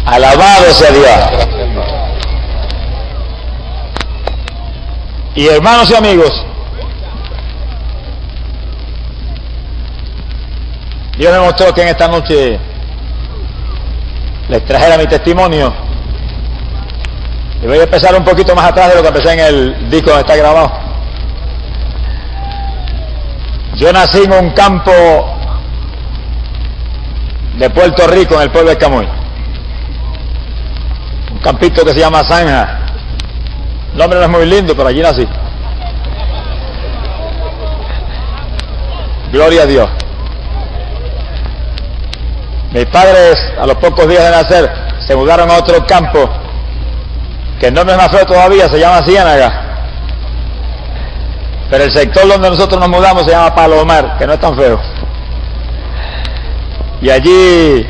Alabado sea Dios. Y hermanos y amigos, Dios me mostró que en esta noche les trajera mi testimonio. Y voy a empezar un poquito más atrás de lo que empecé en el disco donde está grabado. Yo nací en un campo de Puerto Rico, en el pueblo de Camuy. Un campito que se llama Zanja. El nombre no es muy lindo, pero allí nací. Gloria a Dios. Mis padres, a los pocos días de nacer, se mudaron a otro campo, que el nombre es más feo todavía, se llama Ciénaga. Pero el sector donde nosotros nos mudamos se llama Palomar, que no es tan feo. Y allí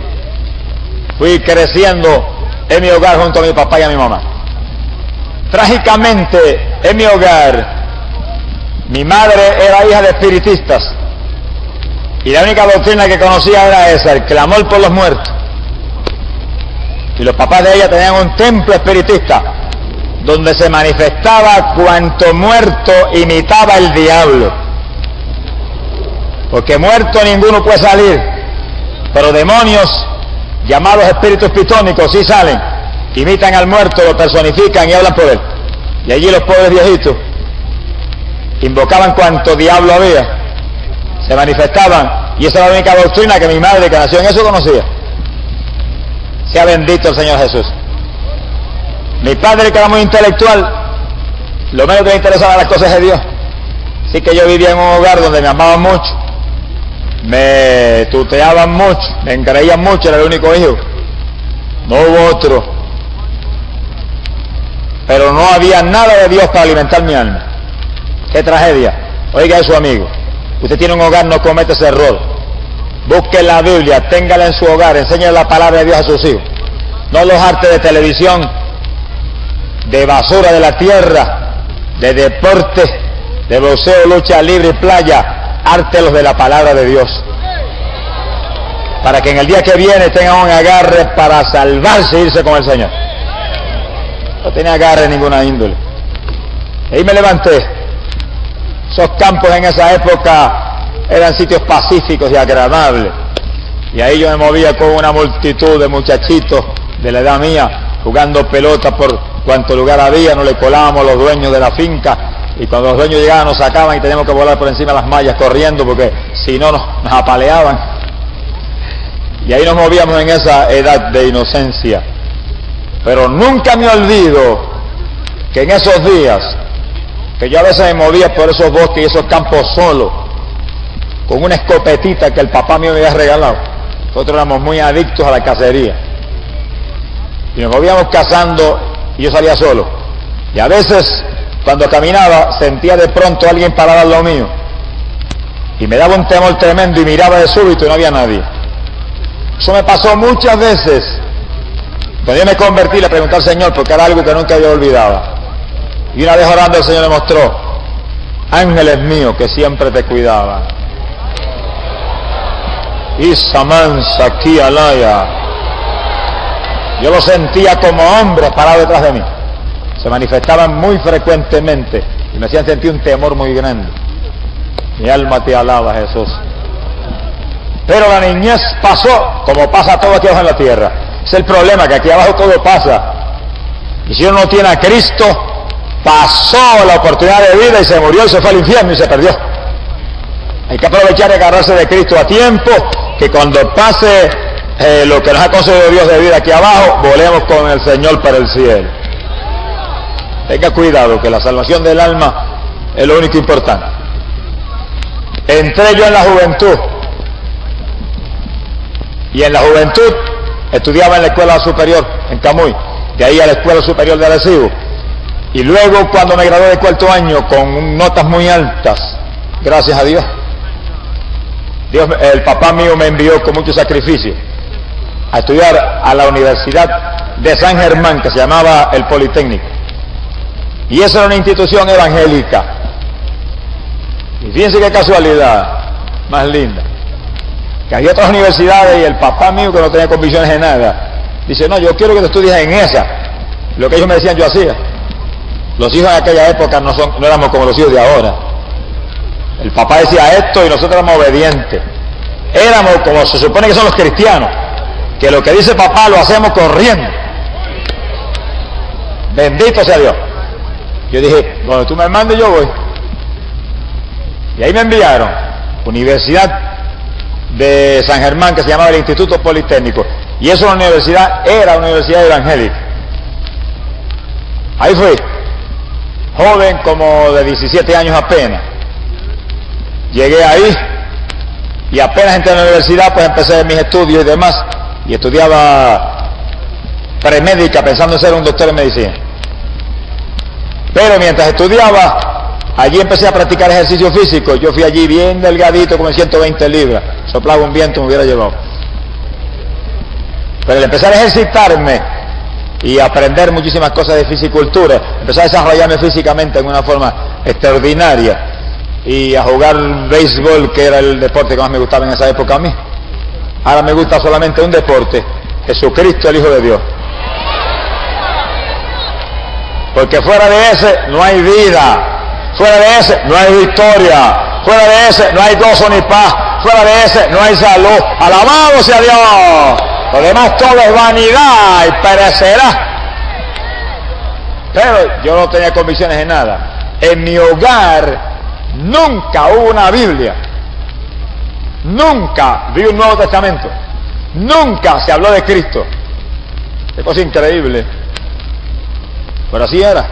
fui creciendo en mi hogar junto a mi papá y a mi mamá. Trágicamente, en mi hogar, mi madre era hija de espiritistas. Y la única doctrina que conocía era esa, el clamor por los muertos. Y los papás de ella tenían un templo espiritista, donde se manifestaba cuanto muerto imitaba el diablo. Porque muerto ninguno puede salir, pero demonios llamados espíritus pitónicos sí salen, imitan al muerto, lo personifican y hablan por él. Y allí los pobres viejitos invocaban cuanto diablo había, se manifestaban, y esa era la única doctrina que mi madre, que nació en eso, conocía. Sea bendito el Señor Jesús. Mi padre, que era muy intelectual, lo menos que le interesaban las cosas de Dios. Así que yo vivía en un hogar donde me amaban mucho, me tuteaban mucho, me engreían mucho, era el único hijo, no hubo otro. Pero no había nada de Dios para alimentar mi alma. ¡Qué tragedia! Oiga eso, amigo. Usted tiene un hogar, no comete ese error. Busque la Biblia, téngala en su hogar, enséñale la palabra de Dios a sus hijos. No los artes de televisión, de basura de la tierra, de deporte, de boxeo, lucha libre y playa. Ártelos de la palabra de Dios, para que en el día que viene tengan un agarre para salvarse e irse con el Señor. No tenía agarre de ninguna índole. Y ahí me levanté. Esos campos en esa época eran sitios pacíficos y agradables. Y ahí yo me movía con una multitud de muchachitos de la edad mía, jugando pelota por cuanto lugar había. Nos le colábamos a los dueños de la finca, y cuando los dueños llegaban nos sacaban y teníamos que volar por encima de las mallas corriendo, porque si no nos apaleaban. Y ahí nos movíamos en esa edad de inocencia. Pero nunca me olvido que en esos días, que yo a veces me movía por esos bosques y esos campos solo, con una escopetita que el papá mío me había regalado. Nosotros éramos muy adictos a la cacería. Y nos movíamos cazando y yo salía solo. Y a veces, cuando caminaba, sentía de pronto a alguien parado al lado mío. Y me daba un temor tremendo y miraba de súbito y no había nadie. Eso me pasó muchas veces. Cuando yo me convertí, le pregunté al Señor, porque era algo que nunca había olvidado. Y una vez orando, el Señor me mostró: ángeles míos que siempre te cuidaban. Isa mansa aquí alaya. Yo lo sentía como hombres parados detrás de mí. Se manifestaban muy frecuentemente y me hacían sentir un temor muy grande. Mi alma te alaba, Jesús. Pero la niñez pasó como pasa todo aquí abajo en la tierra. Es el problema, que aquí abajo todo pasa. Y si uno no tiene a Cristo, pasó la oportunidad de vida y se murió y se fue al infierno y se perdió. Hay que aprovechar y agarrarse de Cristo a tiempo, que cuando pase lo que nos ha concedido Dios de vida aquí abajo, volemos con el Señor para el cielo. Tenga cuidado, que la salvación del alma es lo único importante. Entré yo en la juventud, y en la juventud estudiaba en la escuela superior en Camuy, de ahí a la escuela superior de Arecibo. Y luego, cuando me gradué de cuarto año con notas muy altas, gracias a Dios, el papá mío me envió con mucho sacrificio a estudiar a la Universidad de San Germán, que se llamaba el Politécnico. Y esa era una institución evangélica. Y fíjense qué casualidad más linda, que había otras universidades y el papá mío, que no tenía convicciones de nada, Dice, no, yo quiero que tú estudies en esa. Lo que ellos me decían yo hacía. Los hijos en aquella época no éramos como los hijos de ahora. El papá decía esto y nosotros éramos obedientes. Éramos como se supone que son los cristianos, que lo que dice papá lo hacemos corriendo. Bendito sea Dios. Yo dije, bueno, tú me mandes, yo voy. Y ahí me enviaron, Universidad de San Germán, que se llamaba el Instituto Politécnico. Y eso era una universidad evangélica. Ahí fui, joven como de 17 años apenas. Llegué ahí y apenas entré a la universidad, pues empecé mis estudios y demás. Y estudiaba premédica pensando en ser un doctor en medicina. Pero mientras estudiaba, allí empecé a practicar ejercicio físico. Yo fui allí bien delgadito, como en 120 libras. Soplaba un viento, me hubiera llevado. Pero al empezar a ejercitarme y aprender muchísimas cosas de fisicultura, empecé a desarrollarme físicamente en una forma extraordinaria. Y a jugar béisbol, que era el deporte que más me gustaba en esa época a mí. Ahora me gusta solamente un deporte, Jesucristo, el Hijo de Dios. Porque fuera de ese no hay vida, fuera de ese no hay victoria, fuera de ese no hay gozo ni paz, fuera de ese no hay salud. Alabado sea Dios. Lo demás todo es vanidad y perecerá. Pero yo no tenía convicciones en nada. En mi hogar nunca hubo una Biblia, nunca vi un Nuevo Testamento, nunca se habló de Cristo. Qué cosa increíble, pero así era.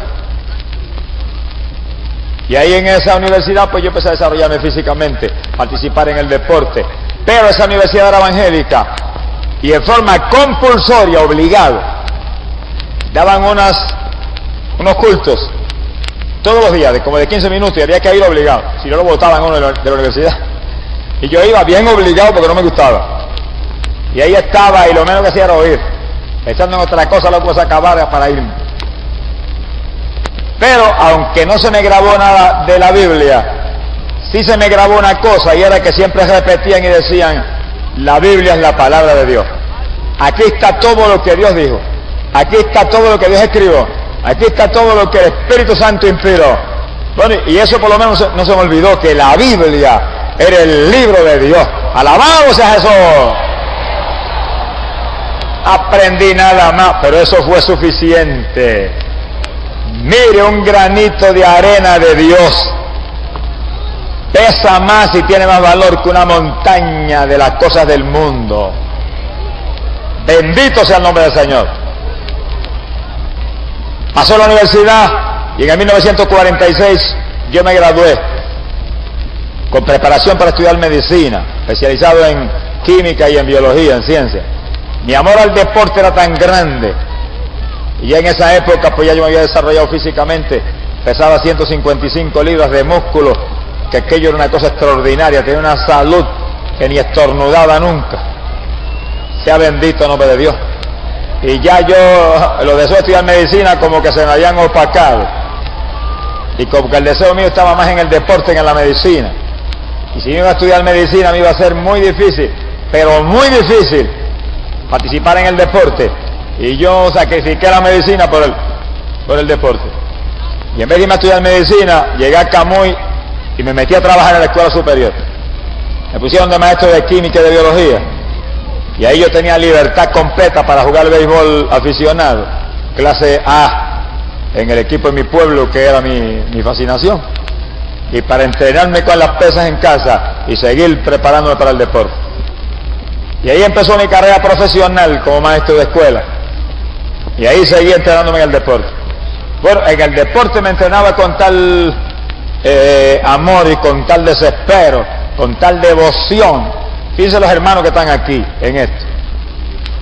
Y ahí en esa universidad pues yo empecé a desarrollarme físicamente, participar en el deporte. Pero esa universidad era evangélica y en forma compulsoria, obligado, daban unos cultos todos los días, como de 15 minutos, y había que ir obligado, si no lo botaban uno de la universidad. Y yo iba bien obligado porque no me gustaba. Y ahí estaba, y lo menos que hacía era oír, pensando en otra cosa, loco, se acabara para irme. Pero, aunque no se me grabó nada de la Biblia, sí se me grabó una cosa, y era que siempre repetían y decían, la Biblia es la palabra de Dios. Aquí está todo lo que Dios dijo. Aquí está todo lo que Dios escribió. Aquí está todo lo que el Espíritu Santo inspiró. Bueno, y eso por lo menos no se me olvidó, que la Biblia era el libro de Dios. ¡Alabado sea Jesús! Aprendí nada más, pero eso fue suficiente. Mire, un granito de arena de Dios pesa más y tiene más valor que una montaña de las cosas del mundo. Bendito sea el nombre del Señor. Pasó a la universidad y en el 1946 yo me gradué con preparación para estudiar medicina, especializado en química y en biología, en ciencia. Mi amor al deporte era tan grande y ya en esa época pues ya yo me había desarrollado físicamente, pesaba 155 libras de músculo, que aquello era una cosa extraordinaria, tenía una salud que ni estornudaba nunca. Sea bendito el nombre de Dios. Y ya yo, los deseos de estudiar medicina como que se me habían opacado. Y como que el deseo mío estaba más en el deporte que en la medicina. Y si iba a estudiar medicina me iba a ser muy difícil, pero muy difícil, participar en el deporte. Y yo sacrifiqué la medicina por el deporte. Y en vez de irme a estudiar medicina, llegué a Camuy y me metí a trabajar en la escuela superior. Me pusieron de maestro de química y de biología. Y ahí yo tenía libertad completa para jugar béisbol aficionado, clase A, en el equipo de mi pueblo, que era mi fascinación, y para entrenarme con las pesas en casa y seguir preparándome para el deporte. Y ahí empezó mi carrera profesional como maestro de escuela, y ahí seguí entrenándome en el deporte. Bueno, en el deporte me entrenaba con tal amor y con tal desespero, con tal devoción. Fíjense los hermanos que están aquí en esto,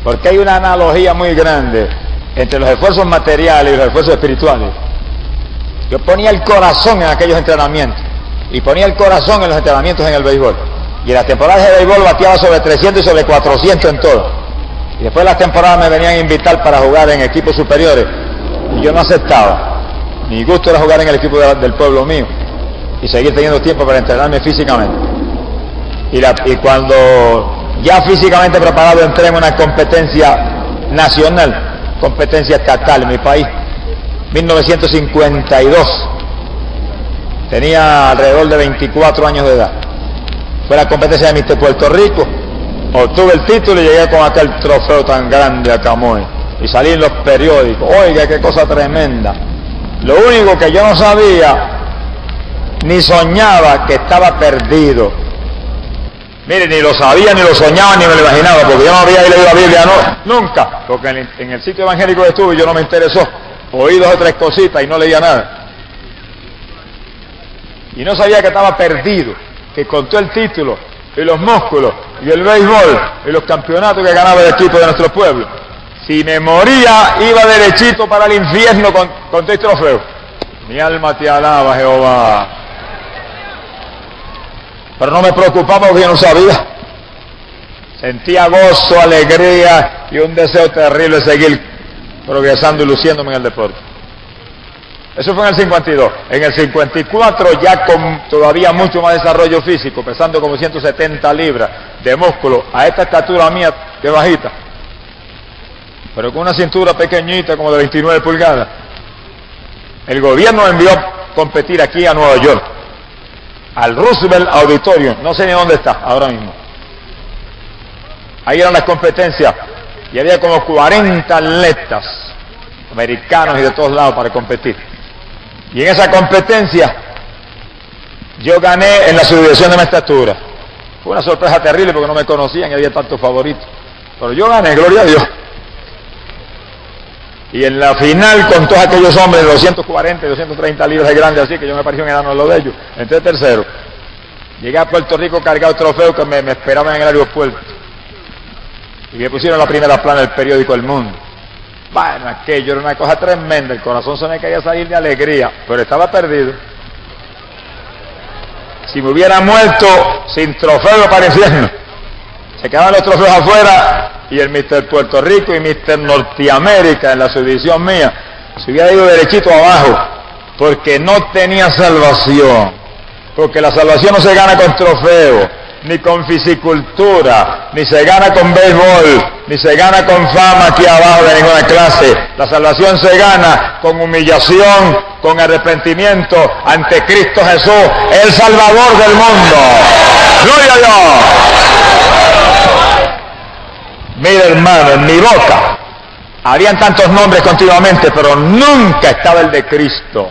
porque hay una analogía muy grande entre los esfuerzos materiales y los esfuerzos espirituales. Yo ponía el corazón en aquellos entrenamientos y ponía el corazón en los entrenamientos en el béisbol, y en las temporadas de béisbol bateaba sobre 300 y sobre 400 en todo, y después de las temporadas me venían a invitar para jugar en equipos superiores y yo no aceptaba. Mi gusto era jugar en el equipo del pueblo mío y seguir teniendo tiempo para entrenarme físicamente. Y cuando ya físicamente preparado entré en una competencia nacional, competencia estatal en mi país, 1952. Tenía alrededor de 24 años de edad. Fue la competencia de Mr. Puerto Rico. Obtuve el título y llegué con aquel trofeo tan grande a Camoy. Y salí en los periódicos. Oiga, qué cosa tremenda. Lo único que yo no sabía, ni soñaba, que estaba perdido. Mire, ni lo sabía, ni lo soñaba, ni me lo imaginaba, porque yo no había leído la Biblia, no, nunca. Porque en el sitio evangélico que estuve yo no me interesó. Oí 2 o 3 cositas y no leía nada. Y no sabía que estaba perdido, que con todo el título y los músculos y el béisbol y los campeonatos que ganaba el equipo de nuestro pueblo, si me moría iba derechito para el infierno con todo el trofeo. Mi alma te alaba, Jehová. Pero no me preocupaba porque yo no sabía. Sentía gozo, alegría y un deseo terrible de seguir progresando y luciéndome en el deporte. Eso fue en el 52. En el 54, ya con todavía mucho más desarrollo físico, pesando como 170 libras de músculo, a esta estatura mía, que bajita, pero con una cintura pequeñita, como de 29 pulgadas, el gobierno me envió a competir aquí a Nueva York, al Roosevelt Auditorium, no sé ni dónde está ahora mismo. Ahí eran las competencias, y había como 40 atletas, americanos y de todos lados, para competir. Y en esa competencia yo gané en la subdivisión de mi estatura. Fue una sorpresa terrible porque no me conocían y había tantos favoritos. Pero yo gané, gloria a Dios. Y en la final, con todos aquellos hombres de 240 y 230 libras de grande, así que yo me parecía un enano en lo de ellos, entré tercero. Llegué a Puerto Rico cargado trofeo que me esperaban en el aeropuerto. Y me pusieron la primera plana del periódico El Mundo. Bueno, aquello era una cosa tremenda, el corazón se me quería salir de alegría, pero estaba perdido. Si me hubiera muerto sin trofeo para el infierno, se quedaban los trofeos afuera y el Mr. Puerto Rico y Mr. Norteamérica en la subdivisión mía se hubiera ido derechito abajo, porque no tenía salvación, porque la salvación no se gana con trofeo, ni con fisicultura, ni se gana con béisbol, ni se gana con fama aquí abajo de ninguna clase. La salvación se gana con humillación, con arrepentimiento ante Cristo Jesús, el Salvador del mundo. ¡Gloria a Dios! Mira, hermano, en mi boca habían tantos nombres continuamente, pero nunca estaba el de Cristo.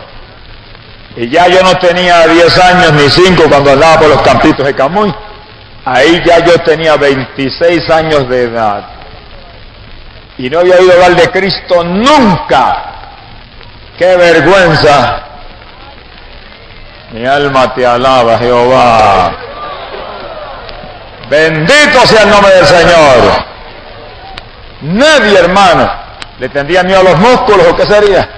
Y ya yo no tenía 10 años ni 5 cuando andaba por los campitos de Camuy. Ahí ya yo tenía 26 años de edad. Y no había oído hablar de Cristo nunca. ¡Qué vergüenza! Mi alma te alaba, Jehová. Bendito sea el nombre del Señor. Nadie, hermano, le tendría miedo a los músculos, ¿o qué sería?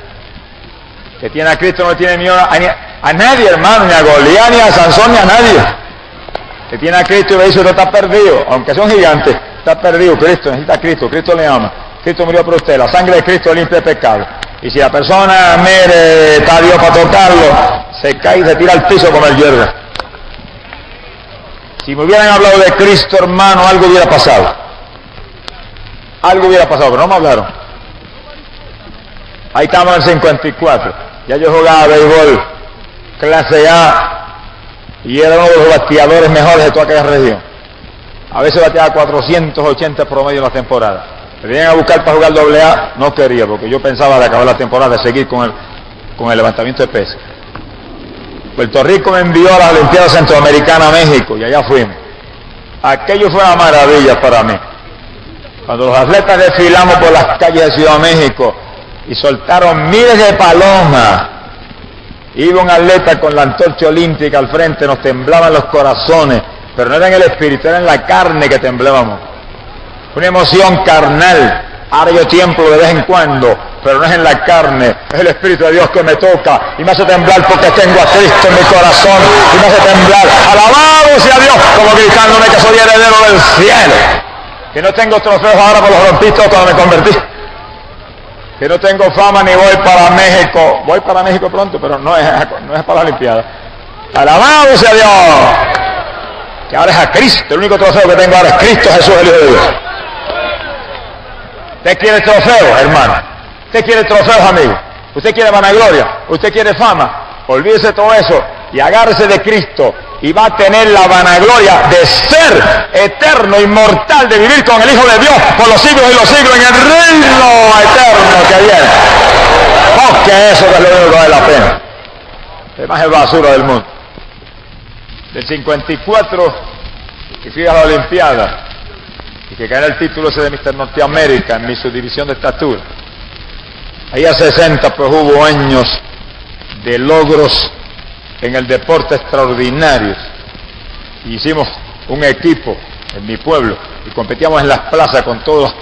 Que tiene a Cristo no tiene miedo a nadie, hermano, ni a Goliat, ni a Sansón, ni a nadie. Que tiene a Cristo y le dice, usted está perdido, aunque sea un gigante, está perdido. Cristo necesita a Cristo, Cristo le ama, Cristo murió por usted, la sangre de Cristo limpia el pecado. Y si la persona mire, está Dios para tocarlo, se cae y se tira al piso como el hierro. Si me hubieran hablado de Cristo, hermano, algo hubiera pasado. Algo hubiera pasado, pero no me hablaron. Ahí estamos en el 54. Ya yo jugaba béisbol clase A y era uno de los bateadores mejores de toda aquella región. A veces bateaba 480 promedio en la temporada. Me venían a buscar para jugar AA, no quería, porque yo pensaba de acabar la temporada, de seguir con el levantamiento de pesas. Puerto Rico me envió a las Olimpiadas Centroamericanas a México y allá fuimos. Aquello fue una maravilla para mí. Cuando los atletas desfilamos por las calles de Ciudad de México y soltaron miles de palomas, iba un atleta con la antorcha olímpica al frente, nos temblaban los corazones, pero no era en el espíritu, era en la carne que temblábamos. Una emoción carnal. Ahora yo tiemblo de vez en cuando, pero no es en la carne, es el Espíritu de Dios que me toca y me hace temblar porque tengo a Cristo en mi corazón y me hace temblar. Alabado sea Dios, como gritándome que soy heredero del cielo. Que no tengo trofeos ahora por los rompistos cuando me convertí. Que no tengo fama ni voy para México. Voy para México pronto, pero no es para la Olimpiada. Alabado sea Dios. Que ahora es a Cristo. El único trofeo que tengo ahora es Cristo Jesús, el Hijo de Dios. Usted quiere trofeos, hermano. Usted quiere trofeos, amigo. Usted quiere vanagloria. Usted quiere fama. Olvídese todo eso y agárrese de Cristo y va a tener la vanagloria de ser eterno, inmortal, de vivir con el Hijo de Dios por los siglos y los siglos en el reino eterno que viene. Porque eso es lo único que vale la pena. Además es basura del mundo. Del 54, que fui a la Olimpiada y que gané el título ese de Mr. Norteamérica en mi subdivisión de estatura. Ahí a 60 pues hubo años de logros en el deporte extraordinarios. Hicimos un equipo en mi pueblo y competíamos en las plazas con todos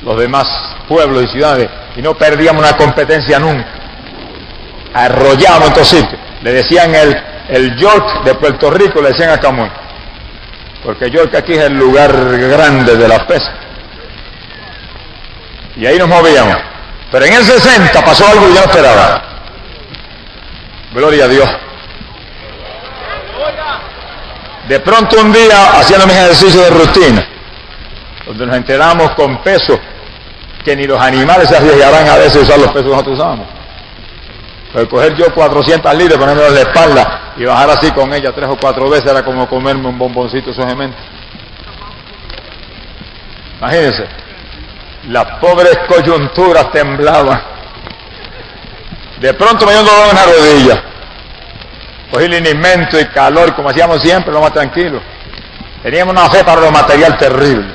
los demás pueblos y ciudades y no perdíamos una competencia nunca. Arrollábamos en todos sitios. Le decían el York de Puerto Rico, le decían a Camuy, porque York aquí es el lugar grande de la pesca. Y ahí nos movíamos. Pero en el 60 pasó algo que yo no esperaba. Gloria a Dios. De pronto un día, haciendo mis ejercicios de rutina, donde nos enteramos con pesos que ni los animales se arriesgarán a veces a usar los pesos que nosotros usamos. Pero coger yo 400 libras, ponerme en la espalda y bajar así con ella 3 o 4 veces era como comerme un bomboncito de gemelos. Imagínense, las pobres coyunturas temblaban. De pronto me dio un dolor en la rodilla. Cogí linimento y calor, como hacíamos siempre, lo más tranquilo. Teníamos una fe para lo material terrible.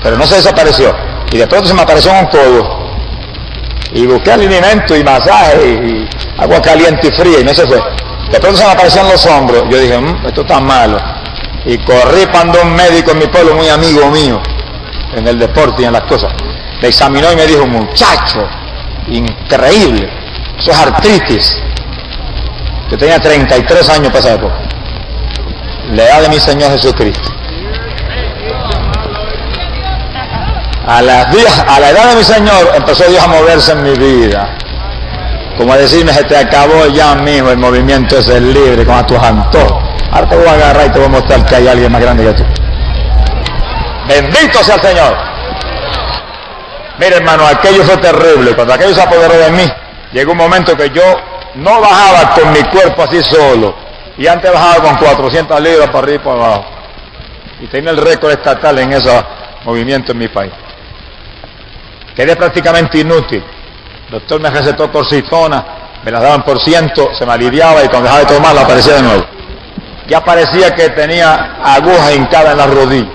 Pero no se desapareció. Y de pronto se me apareció un codo. Y busqué alimento y masaje y agua caliente y fría y no se fue. De pronto se me aparecieron los hombros. Yo dije, esto está malo. Y corrí para un médico en mi pueblo, muy amigo mío, en el deporte y en las cosas. Me examinó y me dijo, muchacho, increíble, eso es artritis. Yo tenía 33 años para esa época. La edad de mi Señor Jesucristo. A la edad de mi Señor empezó Dios a moverse en mi vida. Como a decirme, se te acabó ya, mijo, el movimiento ese libre con tus antojos. Ahora te voy a agarrar y te voy a mostrar que hay alguien más grande que tú. Bendito sea el Señor. Mire, hermano, aquello fue terrible. Cuando aquello se apoderó de mí, llegó un momento que yo no bajaba con mi cuerpo así solo. Y antes bajaba con 400 libras para arriba y para abajo. Y tenía el récord estatal en ese movimiento en mi país. Quedé prácticamente inútil. El doctor me recetó cortisona, me las daban por ciento, se me aliviaba y cuando dejaba de tomarla aparecía de nuevo. Ya parecía que tenía agujas hincadas en las rodillas.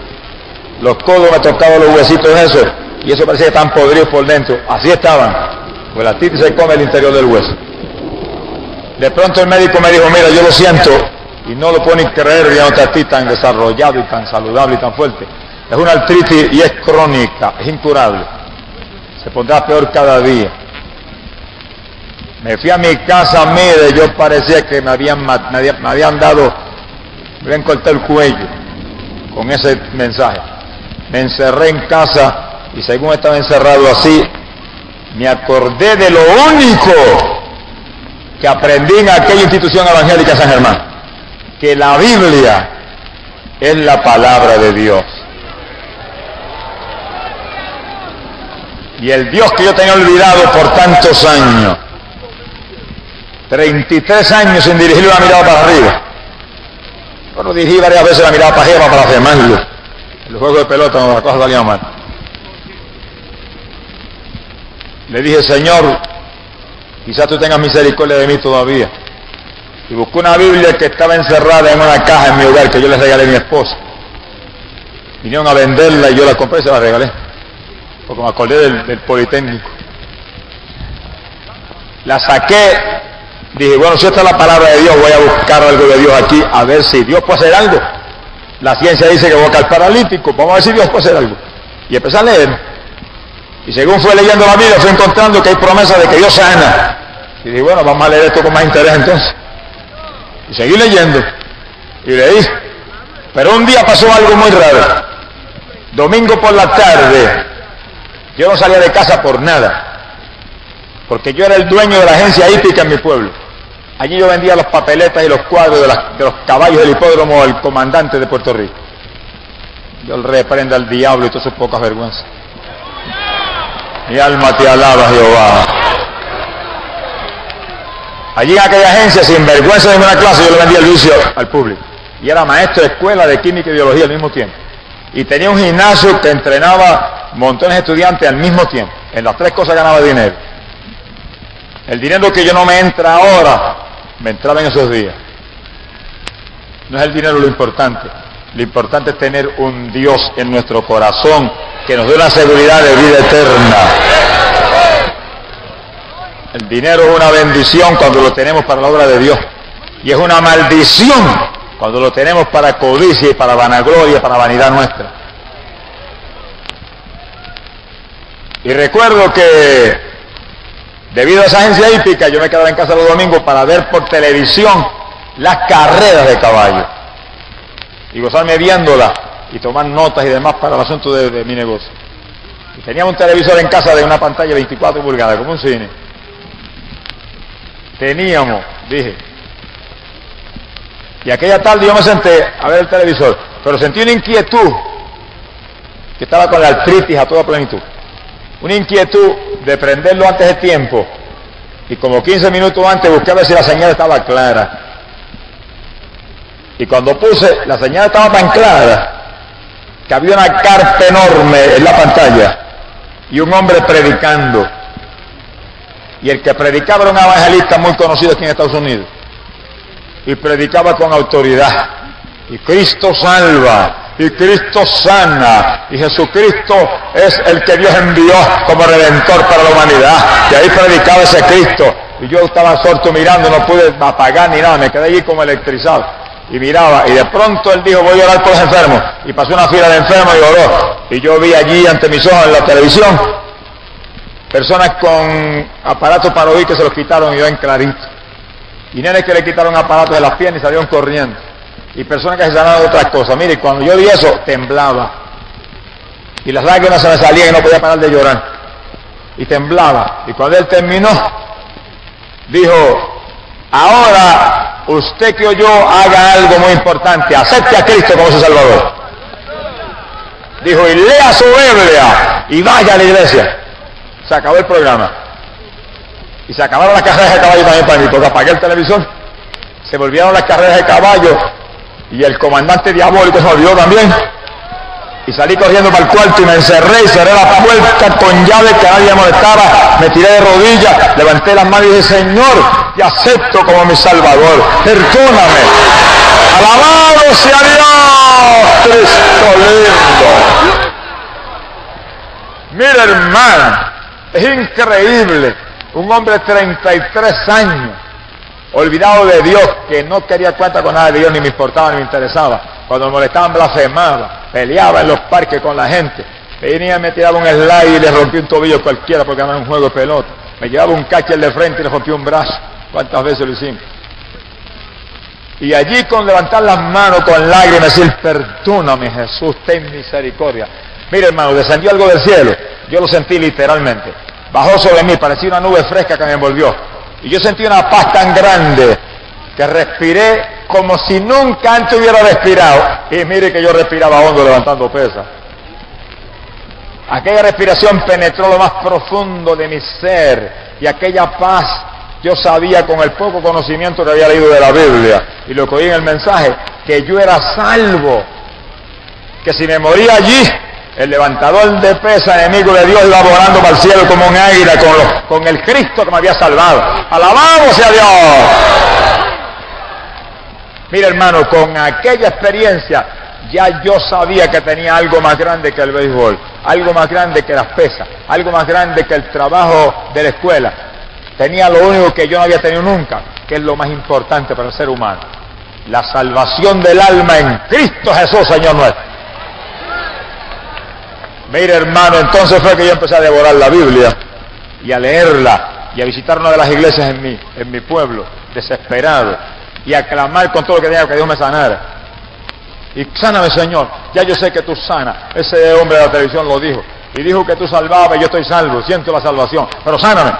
Los codos me tocaban los huesitos esos y eso parecía que estaban podridos por dentro. Así estaban, pues la artritis se come el interior del hueso. De pronto el médico me dijo, mira, yo lo siento y no lo puedo ni creer viéndote a ti tan desarrollado y tan saludable y tan fuerte. Es una artritis y es crónica, es incurable. Se pondrá peor cada día. Me fui a mi casa, mire, yo parecía que me habían dado, me habían cortado el cuello con ese mensaje. Me encerré en casa y según estaba encerrado así, me acordé de lo único que aprendí en aquella institución evangélica de San Germán, que la Biblia es la palabra de Dios. Y el Dios que yo tenía olvidado por tantos años, 33 años sin dirigir la mirada para arriba. Bueno, dirigí varias veces la mirada para arriba para afirmarlo. El juego de pelota cuando las cosas salían mal. Le dije, Señor, quizás tú tengas misericordia de mí todavía. Y busqué una Biblia que estaba encerrada en una caja en mi hogar que yo le regalé a mi esposa. Vinieron a venderla y yo la compré y se la regalé. Porque me acordé del Politécnico. La saqué, dije, bueno, si esta es la palabra de Dios, voy a buscar algo de Dios aquí, a ver si Dios puede hacer algo. La ciencia dice que voy a caer paralítico, vamos a ver si Dios puede hacer algo. Y empecé a leer. Y según fui leyendo la Biblia, fui encontrando que hay promesa de que Dios sana. Y dije, bueno, vamos a leer esto con más interés entonces. Y seguí leyendo. Y leí. Pero un día pasó algo muy raro. Domingo por la tarde, yo no salía de casa por nada, porque yo era el dueño de la agencia hípica en mi pueblo. Allí yo vendía las papeletas y los cuadros de los caballos del hipódromo del comandante de Puerto Rico. Dios reprenda al diablo y todas sus pocas vergüenzas. Mi alma te alaba, Jehová. Allí en aquella agencia, sin vergüenza de ninguna clase, yo le vendía el vicio al público. Y era maestro de escuela de química y biología al mismo tiempo. Y tenía un gimnasio que entrenaba montones de estudiantes al mismo tiempo. En las tres cosas ganaba dinero. El dinero que yo no me entra ahora, me entraba en esos días. No es el dinero lo importante. Lo importante es tener un Dios en nuestro corazón que nos dé una seguridad de vida eterna. El dinero es una bendición cuando lo tenemos para la obra de Dios. Y es una maldición cuando lo tenemos para codicia y para vanagloria, para vanidad nuestra. Y recuerdo que debido a esa agencia hípica yo me quedaba en casa los domingos para ver por televisión las carreras de caballo. Y gozarme viéndolas y tomar notas y demás para el asunto de mi negocio. Y teníamos un televisor en casa de una pantalla de 24 pulgadas, como un cine. Teníamos, dije. Y aquella tarde yo me senté a ver el televisor, pero sentí una inquietud, que estaba con la artritis a toda plenitud. Una inquietud de prenderlo antes de tiempo. Y como 15 minutos antes busqué a ver si la señal estaba clara. Y cuando puse, la señal estaba tan clara que había una carpa enorme en la pantalla y un hombre predicando. Y el que predicaba era un evangelista muy conocido aquí en Estados Unidos. Y predicaba con autoridad. Y Cristo salva, y Cristo sana, y Jesucristo es el que Dios envió como redentor para la humanidad. Y ahí predicaba ese Cristo. Y yo estaba absorto mirando, no pude apagar ni nada, me quedé allí como electrizado. Y miraba, y de pronto él dijo, voy a orar por los enfermos. Y pasó una fila de enfermos y oró. Y yo vi allí ante mis ojos en la televisión personas con aparatos para oír que se los quitaron y yo en clarito. Y nenes que le quitaron aparatos de las piernas y salieron corriendo. Y personas que se sanaron de otras cosas. Mire, cuando yo vi eso, temblaba. Y las lágrimas se me salían y no podía parar de llorar. Y temblaba. Y cuando él terminó, dijo, ahora usted que oyó haga algo muy importante, acepte a Cristo como su Salvador. Dijo, y lea su Biblia y vaya a la iglesia. Se acabó el programa. Y se acabaron las carreras de caballo también para mí, porque apagué el televisor. Se volvieron las carreras de caballo y el comandante diabólico se olvidó también. Y salí corriendo para el cuarto y me encerré y cerré la puerta con llave que nadie me molestara. Me tiré de rodillas, levanté las manos y dije, Señor, te acepto como mi Salvador. Perdóname. Alabado sea Dios, Cristo lindo. Mira, hermano, es increíble. Un hombre de 33 años, olvidado de Dios, que no quería cuenta con nada de Dios, ni me importaba, ni me interesaba. Cuando me molestaban, blasfemaba, peleaba en los parques con la gente. Venía, me tiraba un slide y le rompí un tobillo cualquiera porque era un juego de pelota. Me llevaba un catcher de frente y le rompí un brazo. ¿Cuántas veces lo hicimos? Y allí con levantar las manos con lágrimas y decir, perdóname Jesús, ten misericordia. Mire, hermano, descendió algo del cielo. Yo lo sentí literalmente. Bajó sobre mí, parecía una nube fresca que me envolvió. Y yo sentí una paz tan grande que respiré como si nunca antes hubiera respirado. Y mire que yo respiraba hondo levantando pesas. Aquella respiración penetró lo más profundo de mi ser. Y aquella paz, yo sabía con el poco conocimiento que había leído de la Biblia y lo que oí en el mensaje, que yo era salvo. Que si me moría allí, el levantador de pesa, enemigo de Dios, iba volando para el cielo como un águila con el Cristo que me había salvado. ¡Alabado sea Dios! Mira, hermano, con aquella experiencia ya yo sabía que tenía algo más grande que el béisbol, algo más grande que las pesas, algo más grande que el trabajo de la escuela. Tenía lo único que yo no había tenido nunca, que es lo más importante para el ser humano: la salvación del alma en Cristo Jesús, Señor nuestro. Mire, hermano, entonces fue que yo empecé a devorar la Biblia y a leerla y a visitar una de las iglesias en mi pueblo, desesperado, y a clamar con todo lo que tenía que Dios me sanara. Y sáname, Señor, ya yo sé que tú sanas. Ese hombre de la televisión lo dijo, y dijo que tú salvabas y yo estoy salvo, siento la salvación, pero sáname.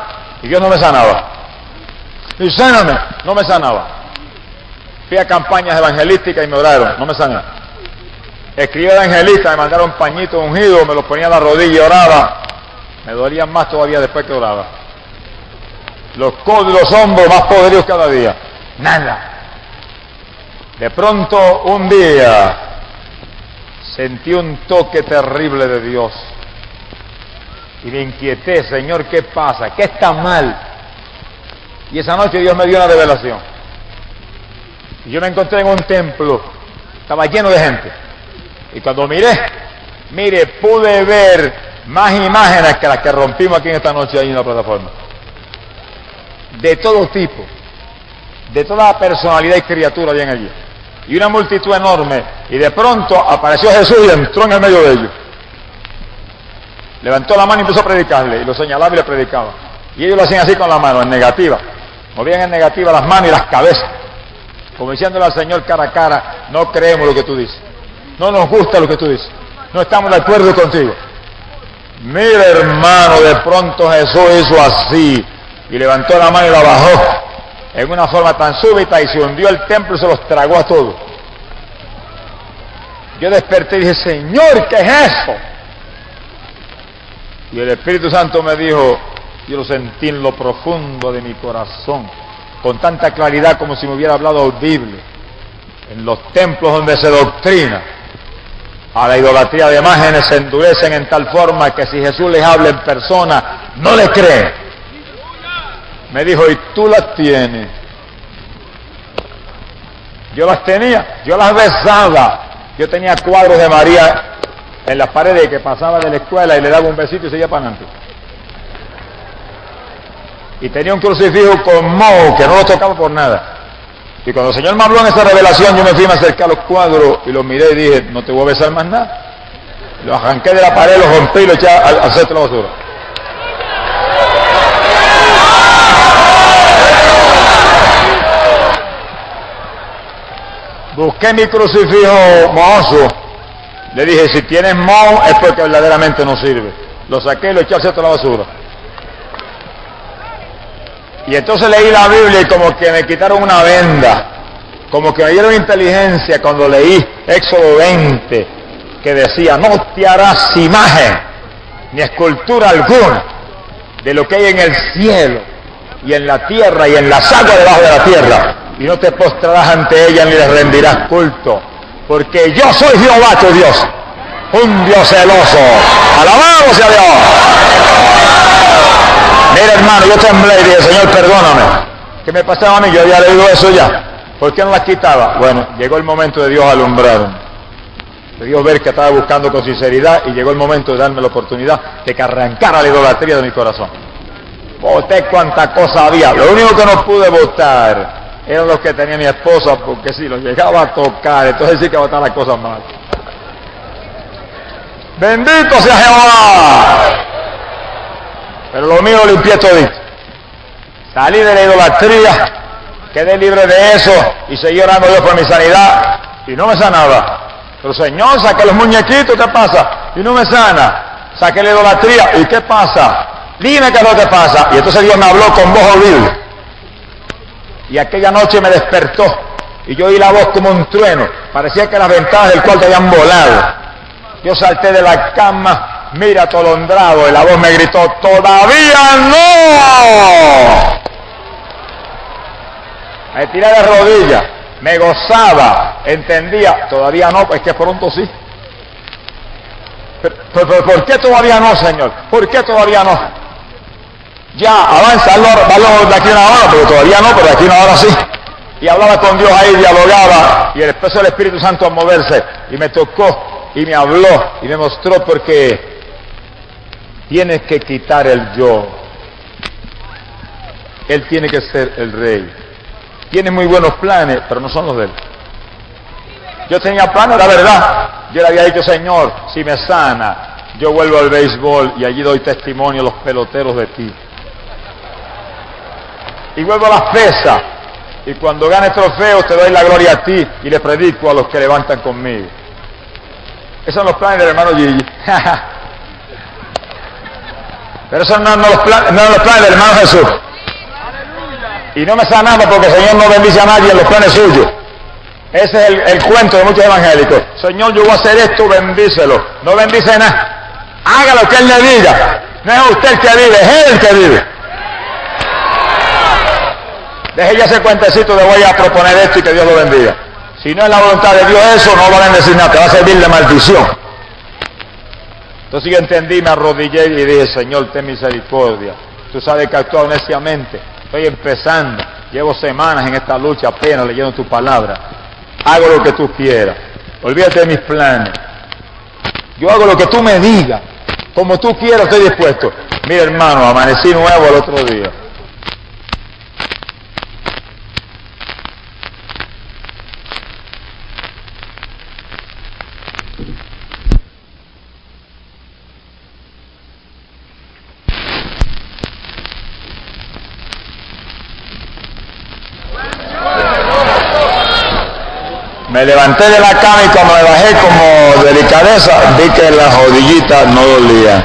Y Dios no me sanaba. Y sáname, no me sanaba. Fui a campañas evangelísticas y me oraron, no me sanaron. Escribí a la evangelista, me mandaron pañitos ungidos, me los ponía a la rodilla y oraba. Me dolían más todavía después que oraba. Los codos y los hombros más poderosos cada día. Nada. De pronto, un día, sentí un toque terrible de Dios. Y me inquieté, Señor, ¿qué pasa? ¿Qué está mal? Y esa noche Dios me dio una revelación. Y yo me encontré en un templo, estaba lleno de gente. Y cuando mire, pude ver más imágenes que las que rompimos aquí en esta noche ahí en la plataforma. De todo tipo, de toda personalidad y criatura habían allí. Y una multitud enorme. Y de pronto apareció Jesús y entró en el medio de ellos. Levantó la mano y empezó a predicarle. Y lo señalaba y le predicaba. Y ellos lo hacían así con la mano, en negativa. Movían en negativa las manos y las cabezas. Como diciéndole al Señor cara a cara, no creemos lo que tú dices. No nos gusta lo que tú dices. No estamos de acuerdo contigo. Mira, hermano, de pronto Jesús hizo así. Y levantó la mano y la bajó. En una forma tan súbita y se hundió el templo y se los tragó a todos. Yo desperté y dije, Señor, ¿qué es eso? Y el Espíritu Santo me dijo, yo lo sentí en lo profundo de mi corazón, con tanta claridad como si me hubiera hablado audible. En los templos donde se doctrina a la idolatría de imágenes se endurecen en tal forma que si Jesús les habla en persona, no le creen. Me dijo, ¿y tú las tienes? Yo las tenía, yo las besaba. Yo tenía cuadros de María en las paredes que pasaba de la escuela y le daba un besito y seguía para adelante. Y tenía un crucifijo con moho que no lo tocaba por nada. Y cuando el Señor me habló en esa revelación, yo me fui a acercar a los cuadros y los miré y dije, no te voy a besar más nada. Los arranqué de la pared, los rompí y los eché al centro de la basura. Busqué mi crucifijo mohoso. Le dije, si tienes moho es porque verdaderamente no sirve. Lo saqué y lo eché al centro de la basura. Y entonces leí la Biblia y como que me quitaron una venda. Como que me dieron inteligencia cuando leí Éxodo 20, que decía, no te harás imagen ni escultura alguna de lo que hay en el cielo y en la tierra y en las aguas debajo de la tierra. Y no te postrarás ante ella ni les rendirás culto, porque yo soy Jehová tu Dios, un Dios celoso. ¡Alabado sea Dios! Mira, hermano, yo temblé y dije, Señor, perdóname. ¿Qué me pasaba a mí? Yo había leído eso ya. ¿Por qué no las quitaba? Bueno, llegó el momento de Dios alumbrar, de Dios ver que estaba buscando con sinceridad, y llegó el momento de darme la oportunidad de que arrancara la idolatría de mi corazón. Boté cuánta cosa había. Lo único que no pude botar eran los que tenía mi esposa, porque si los llegaba a tocar, entonces sí que botar las cosas mal. Bendito sea Jehová. Pero lo mío lo limpié todito. Salí de la idolatría, quedé libre de eso y seguí orando a Dios por mi sanidad y no me sanaba. Pero Señor, saqué los muñequitos, ¿qué pasa? Y no me sana. Saqué la idolatría, ¿y qué pasa? Dime qué es lo que pasa. Y entonces Dios me habló con voz audible. Y aquella noche me despertó y yo oí la voz como un trueno. Parecía que las ventanas del cuarto habían volado. Yo salté de la cama, mira, atolondrado, y la voz me gritó, ¡todavía no! Me tiré de rodillas, me gozaba, entendía, todavía no, pues que pronto sí. Pero ¿por qué todavía no, Señor? ¿Por qué todavía no? Ya, avanza, valor de aquí a una hora, pero todavía no, pero de aquí a una hora sí. Y hablaba con Dios ahí, dialogaba, y el peso del Espíritu Santo a moverse, y me tocó, y me habló, y me mostró porque tienes que quitar el yo. Él tiene que ser el rey. Tiene muy buenos planes, pero no son los de él. Yo tenía planes, la verdad. Yo le había dicho, Señor, si me sana, yo vuelvo al béisbol y allí doy testimonio a los peloteros de ti. Y vuelvo a las pesas, y cuando gane trofeos te doy la gloria a ti y le predico a los que levantan conmigo. Esos son los planes del hermano Gigi. Pero esos no son los planes del hermano Jesús. Y no me sanaba porque el Señor no bendice a nadie en los planes suyos. Ese es el cuento de muchos evangélicos. Señor, yo voy a hacer esto, bendícelo. No bendice nada. Haga lo que Él le diga. No es usted el que vive, es Él el que vive. Deje ya ese cuentecito de voy a proponer esto y que Dios lo bendiga. Si no es la voluntad de Dios eso, no va a bendecir nada, te va a servir de maldición. Entonces yo entendí, me arrodillé y dije, Señor, ten misericordia. Tú sabes que actúo honestamente. Estoy empezando. Llevo semanas en esta lucha apenas leyendo tu palabra. Hago lo que tú quieras. Olvídate de mis planes. Yo hago lo que tú me digas. Como tú quieras, estoy dispuesto. Mira, hermano, amanecí nuevo el otro día. Me levanté de la cama y cuando me bajé como delicadeza, vi que la rodillita no dolía.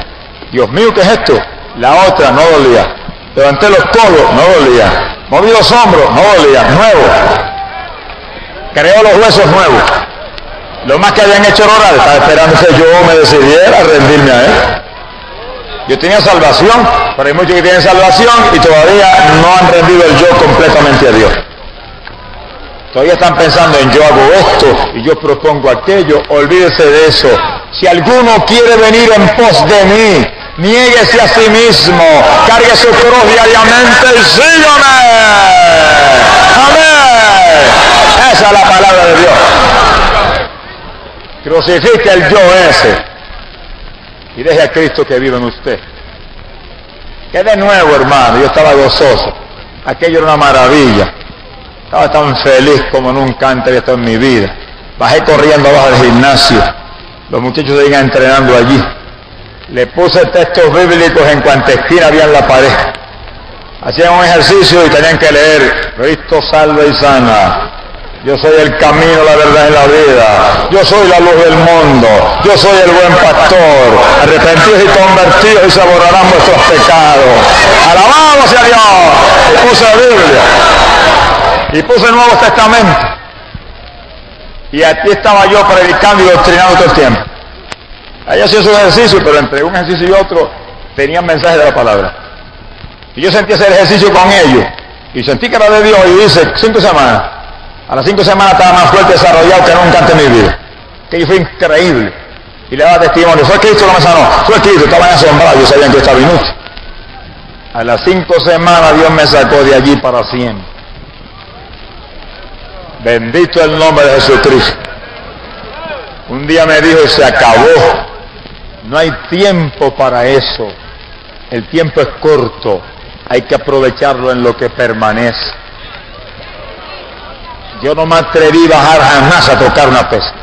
Dios mío, ¿qué es esto? La otra no dolía. Levanté los codos, no dolía. Moví los hombros, no dolía. Nuevo. Creó los huesos nuevos. Lo más que habían hecho oral, estaba esperando que yo me decidiera a rendirme a Él. Yo tenía salvación, pero hay muchos que tienen salvación y todavía no han rendido el yo completamente a Dios. Todavía están pensando en yo hago esto y yo propongo aquello. Olvídese de eso. Si alguno quiere venir en pos de mí, niéguese a sí mismo, cargue su cruz diariamente y sígame. Amén. Esa es la palabra de Dios. Crucifique el yo ese y deje a Cristo que viva en usted. Que de nuevo, hermano, yo estaba gozoso. Aquello era una maravilla. Estaba tan feliz como nunca antes había estado en mi vida. Bajé corriendo abajo del gimnasio. Los muchachos seguían entrenando allí. Le puse textos bíblicos en cuanta esquina había en la pared. Hacían un ejercicio y tenían que leer: Cristo salva y sana. Yo soy el camino, la verdad y la vida. Yo soy la luz del mundo. Yo soy el buen pastor. Arrepentidos y convertidos y se borrarán vuestros pecados. Alabamos a Dios. Y puse Biblia. Y puse Nuevos Testamentos. Y aquí estaba yo predicando y doctrinando todo el tiempo. Ahí hacía su ejercicio, pero entre un ejercicio y otro tenían mensajes de la palabra. Y yo sentí ese ejercicio con ellos. Y sentí que era de Dios. Y dice, 5 semanas. A las 5 semanas estaba más fuerte desarrollado que nunca antes en mi vida. Que fue increíble. Y le daba testimonio. Fue Cristo que me sanó. Fue Cristo. Estaban asombrados. Yo sabían que yo estaba inútil. A las 5 semanas Dios me sacó de allí para siempre. Bendito el nombre de Jesucristo. Un día me dijo, se acabó. No hay tiempo para eso. El tiempo es corto. Hay que aprovecharlo en lo que permanece. Yo no me atreví a bajar jamás a tocar una pesa.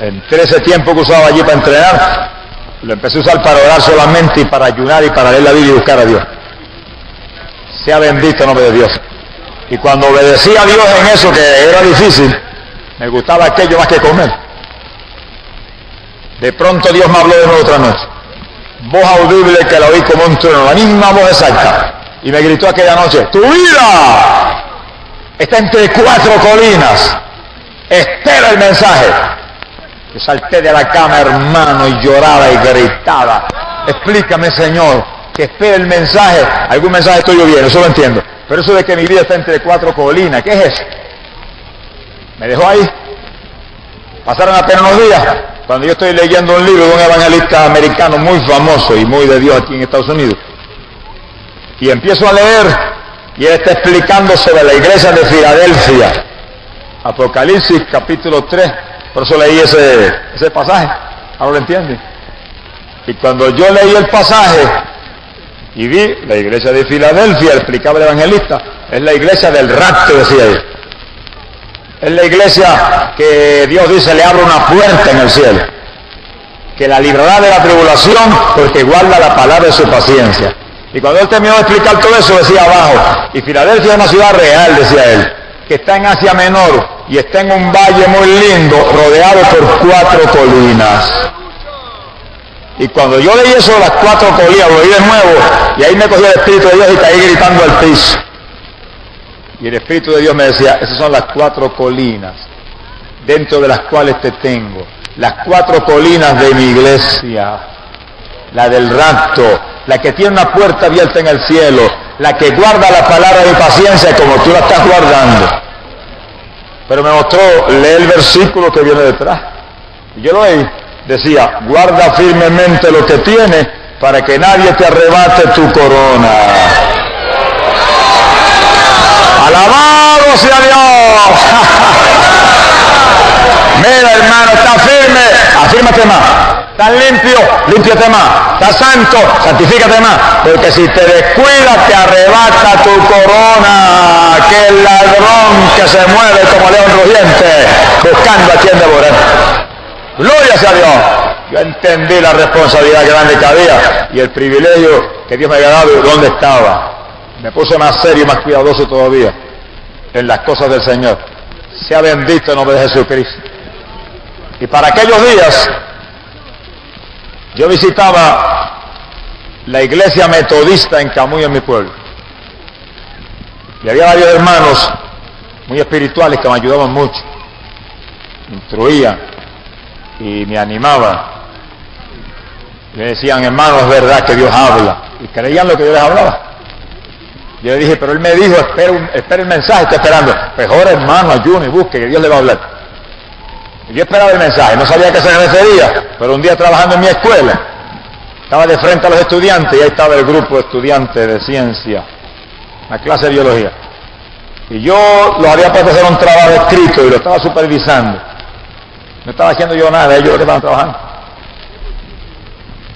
Entre ese tiempo que usaba allí para entrenar, lo empecé a usar para orar solamente y para ayunar y para leer la Biblia y buscar a Dios. Sea bendito el nombre de Dios. Y cuando obedecía a Dios en eso, que era difícil, me gustaba aquello más que comer. De pronto Dios me habló de nuevo otra noche. Voz audible que la oí como un trueno, la misma voz exacta. Y me gritó aquella noche, tu vida está entre 4 colinas. Espera el mensaje. Yo salté de la cama, hermano, y lloraba y gritaba. Explícame, Señor, que espere el mensaje. Algún mensaje tuyo viene, eso lo entiendo. Pero eso de que mi vida está entre 4 colinas, ¿qué es eso? Me dejó ahí. Pasaron apenas unos días, cuando yo estoy leyendo un libro de un evangelista americano muy famoso y muy de Dios aquí en Estados Unidos. Y empiezo a leer, y él está explicando sobre la iglesia de Filadelfia. Apocalipsis capítulo 3, por eso leí ese pasaje. Ahora lo entienden. Y cuando yo leí el pasaje, y vi la iglesia de Filadelfia, explicaba el evangelista, es la iglesia del rapto, decía él. Es la iglesia que Dios dice le abre una puerta en el cielo, que la librará de la tribulación porque guarda la palabra de su paciencia. Y cuando él terminó de explicar todo eso, decía abajo, y Filadelfia es una ciudad real, decía él, que está en Asia Menor y está en un valle muy lindo, rodeado por 4 colinas. Y cuando yo leí eso de las 4 colinas, lo oí de nuevo, y ahí me cogió el Espíritu de Dios y caí gritando al piso. Y el Espíritu de Dios me decía, esas son las 4 colinas dentro de las cuales te tengo. Las 4 colinas de mi iglesia. La del rapto, la que tiene una puerta abierta en el cielo, la que guarda la palabra de paciencia como tú la estás guardando. Pero me mostró, lee el versículo que viene detrás. Y yo lo leí, decía, guarda firmemente lo que tienes para que nadie te arrebate tu corona. ¡Alabado sea Dios! Mira, hermano, está firme, afírmate más. Estás limpio, límpiate más. Estás santo, santifícate más. Porque si te descuidas, te arrebata tu corona. Aquel ladrón que se mueve como león rugiente, buscando a quien devorar. Gloria sea a Dios. Yo entendí la responsabilidad grande que había y el privilegio que Dios me había dado y dónde estaba. Me puse más serio y más cuidadoso todavía en las cosas del Señor. Sea bendito el nombre de Jesucristo. Y para aquellos días, yo visitaba la iglesia metodista en Camuy, en mi pueblo. Y había varios hermanos muy espirituales que me ayudaban mucho, me instruían y me animaban. Me decían, hermano, es verdad que Dios habla. Y creían lo que yo les hablaba. Yo le dije, pero él me dijo, espera el mensaje, estoy esperando. Mejor hermano, ayune y busque, que Dios le va a hablar. Y yo esperaba el mensaje, no sabía a qué se refería, pero un día trabajando en mi escuela, estaba de frente a los estudiantes y ahí estaba el grupo de estudiantes de ciencia, la clase de biología. Y yo los había puesto a hacer un trabajo escrito y lo estaba supervisando. No estaba haciendo yo nada, ellos estaban trabajando.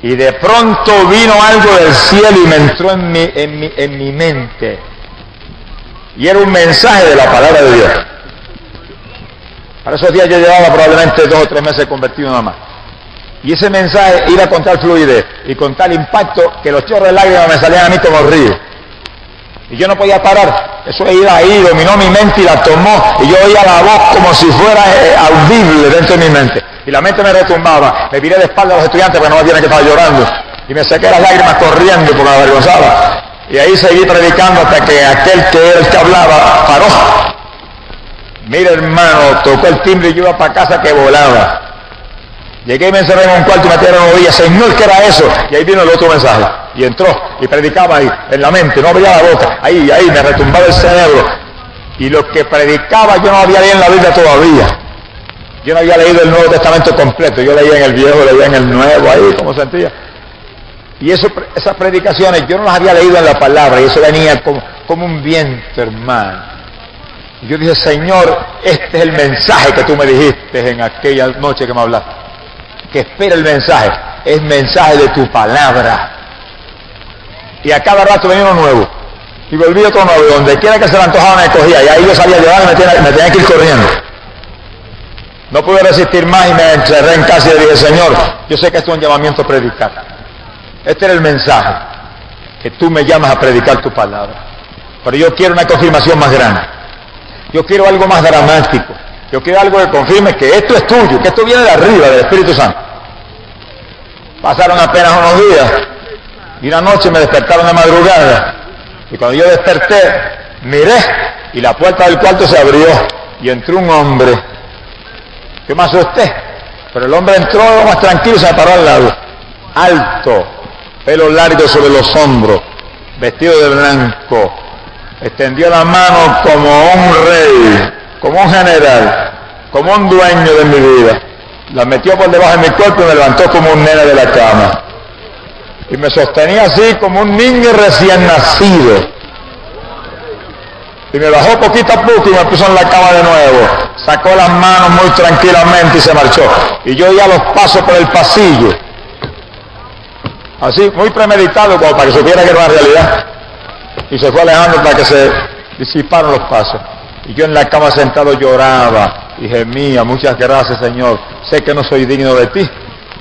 Y de pronto vino algo del cielo y me entró en mi mente. Y era un mensaje de la palabra de Dios. Para esos días yo llevaba probablemente 2 o 3 meses convertido nada más. Y ese mensaje iba con tal fluidez y con tal impacto que los chorros de lágrimas me salían a mí como ríos. Y yo no podía parar. Eso iba ahí, dominó mi mente y la tomó. Y yo oía la voz como si fuera audible dentro de mi mente. Y la mente me retumbaba. Me viré de espalda a los estudiantes porque no me tienen que estar llorando. Y me saqué las lágrimas corriendo porque me avergonzaba. Y ahí seguí predicando hasta que aquel que era el que hablaba paró. Mira, hermano, tocó el timbre y yo iba para casa que volaba. Llegué y me encerré en un cuarto y me tiraron los días. Señor, ¿qué era eso? Y ahí vino el otro mensaje. Y entró y predicaba ahí, en la mente, no abría la boca. Ahí, me retumbaba el cerebro. Y lo que predicaba yo no había leído en la Biblia todavía. Yo no había leído el Nuevo Testamento completo. Yo leía en el Viejo, leía en el Nuevo, ahí, como sentía. Y esas predicaciones yo no las había leído en la palabra. Y eso venía como un viento, hermano. Y yo dije, Señor, este es el mensaje que tú me dijiste en aquella noche que me hablaste. Que espera el mensaje. Es mensaje de tu palabra. Y a cada rato venía uno nuevo. Y volví otro nuevo. Y donde quiera que se le antojaba me cogía. Y ahí yo salía a llevar y me tenía que ir corriendo. No pude resistir más y me encerré en casa y le dije, Señor, yo sé que esto es un llamamiento a predicar. Este era el mensaje. Que tú me llamas a predicar tu palabra. Pero yo quiero una confirmación más grande. Yo quiero algo más dramático. Yo quiero algo que confirme que esto es tuyo, que esto viene de arriba, del Espíritu Santo. Pasaron apenas unos días y una noche me despertaron de madrugada. Y cuando yo desperté, miré y la puerta del cuarto se abrió y entró un hombre. Yo me asusté, pero el hombre entró más tranquilo y se me paró al lado. Alto, pelo largo sobre los hombros, vestido de blanco. Extendió la mano como un rey, como un general, como un dueño de mi vida. La metió por debajo de mi cuerpo y me levantó como un nene de la cama. Y me sostenía así como un niño recién nacido. Y me bajó poquito a poco y me puso en la cama de nuevo. Sacó las manos muy tranquilamente y se marchó. Y yo oía los pasos por el pasillo. Así, muy premeditado, como para que supiera que era una realidad. Y se fue alejando hasta que se disiparon los pasos. Y yo en la cama sentado lloraba y gemía, muchas gracias, Señor. Sé que no soy digno de ti,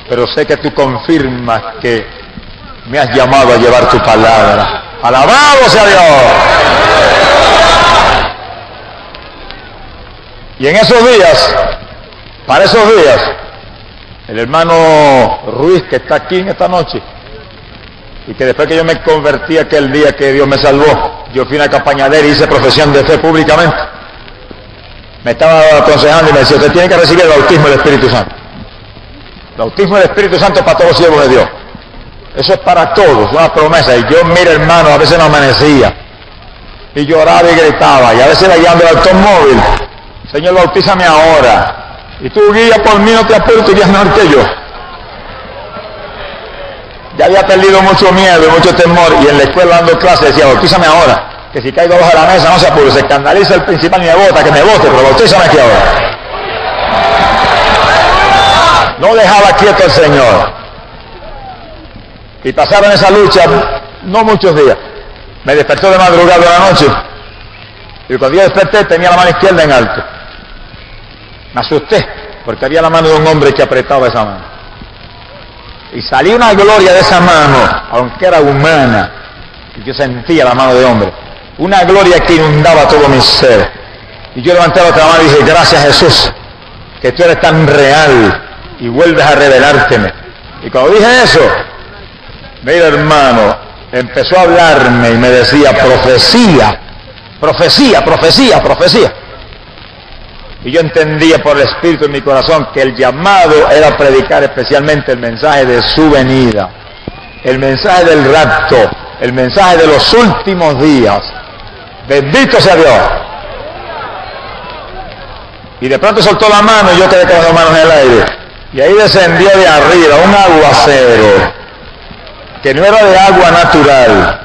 pero sé que tú confirmas que me has llamado a llevar tu palabra. ¡Alabado sea Dios! Y en esos días, para esos días, el hermano Ruiz, que está aquí en esta noche, y que después que yo me convertí aquel día que Dios me salvó, yo fui a una campaña de él y hice profesión de fe públicamente. Me estaba aconsejando y me decía, usted tiene que recibir el bautismo del Espíritu Santo. El bautismo del Espíritu Santo es para todos los siervos de Dios. Eso es para todos, una promesa. Y yo, mira hermano, a veces no amanecía. Y lloraba y gritaba. Y a veces iba guiando el automóvil. Señor, bautízame ahora. Y tú guía por mí, no te apures, tú guías mejor que yo. Ya había perdido mucho miedo y mucho temor. Y en la escuela dando clases decía, bautízame ahora. Que si caigo abajo de la mesa no se apure. Se escandaliza el principal y me bota, que me bote, pero bautízame aquí ahora. No dejaba quieto el Señor. Y pasaron esa lucha no muchos días. Me despertó de madrugada de la noche. Y cuando yo desperté tenía la mano izquierda en alto. Me asusté porque había la mano de un hombre que apretaba esa mano. Y salió una gloria de esa mano, aunque era humana. Y yo sentía la mano de hombre. Una gloria que inundaba todo mi ser. Y yo levanté la otra mano y dije, gracias Jesús, que tú eres tan real y vuelves a revelárteme. Y cuando dije eso, mira hermano, empezó a hablarme y me decía, profecía, profecía, profecía, profecía. Y yo entendía por el Espíritu en mi corazón que el llamado era predicar especialmente el mensaje de su venida, el mensaje del rapto, el mensaje de los últimos días. Bendito sea Dios. Y de pronto soltó la mano y yo quedé con las manos en el aire. Y ahí descendió de arriba un aguacero que no era de agua natural.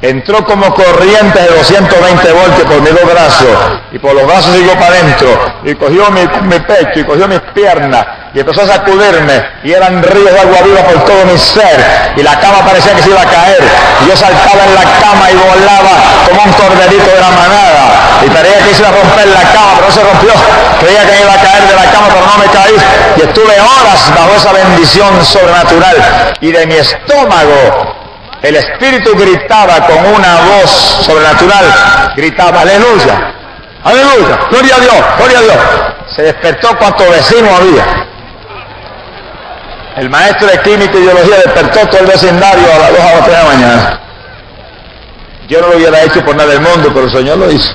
Entró como corriente de 220 voltios por mis dos brazos, y por los brazos siguió para adentro, y cogió mi pecho, y cogió mis piernas, y empezó a sacudirme, y eran ríos de agua viva por todo mi ser, y la cama parecía que se iba a caer, y yo saltaba en la cama y volaba como un corderito de la manada, y creía que iba a romper la cama, pero no se rompió, creía que iba a caer de la cama, pero no me caí, y estuve horas bajo esa bendición sobrenatural, y de mi estómago el Espíritu gritaba con una voz sobrenatural, gritaba, aleluya, aleluya, gloria a Dios, gloria a Dios. Se despertó cuanto vecino había. El maestro de química y biología despertó todo el vecindario a las 2 o 3 de la mañana. Yo no lo hubiera hecho por nada del mundo, pero el Señor lo hizo.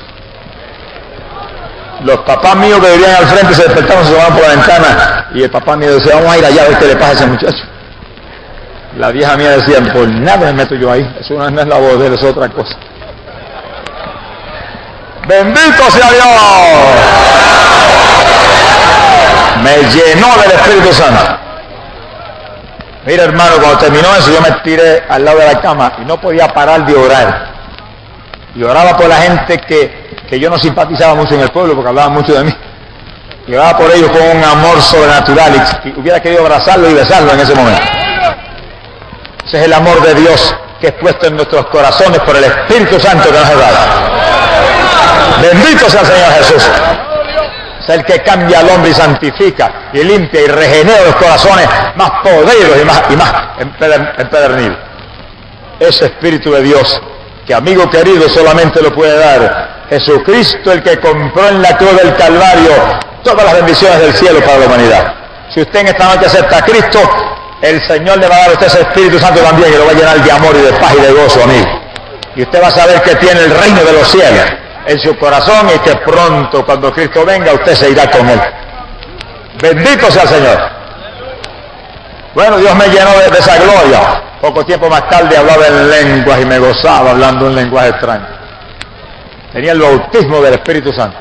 Los papás míos que vivían al frente se despertaron, se asomaban por la ventana, y el papá mío decía, vamos a ir allá a ver qué le pasa a ese muchacho. La vieja mía decía, por nada me meto yo ahí, eso no es la voz de él, es otra cosa. ¡Bendito sea Dios! Me llenó del Espíritu Santo. Mira hermano, cuando terminó eso yo me tiré al lado de la cama y no podía parar de orar. Y oraba por la gente que yo no simpatizaba mucho en el pueblo porque hablaban mucho de mí. Y oraba por ellos con un amor sobrenatural y hubiera querido abrazarlo y besarlo en ese momento. Ese es el amor de Dios que es puesto en nuestros corazones por el Espíritu Santo que nos ha dado. Bendito sea el Señor Jesús. Es el que cambia al hombre y santifica y limpia y regenera los corazones más podridos y más empedernidos. Ese Espíritu de Dios, que amigo querido solamente lo puede dar Jesucristo, el que compró en la cruz del Calvario todas las bendiciones del cielo para la humanidad. Si usted en esta noche acepta a Cristo, el Señor le va a dar a usted ese Espíritu Santo también y lo va a llenar de amor y de paz y de gozo, amigo. Y usted va a saber que tiene el reino de los cielos en su corazón y que pronto, cuando Cristo venga, usted se irá con Él. Bendito sea el Señor. Bueno, Dios me llenó de esa gloria. Poco tiempo más tarde hablaba en lenguas y me gozaba hablando un lenguaje extraño. Tenía el bautismo del Espíritu Santo.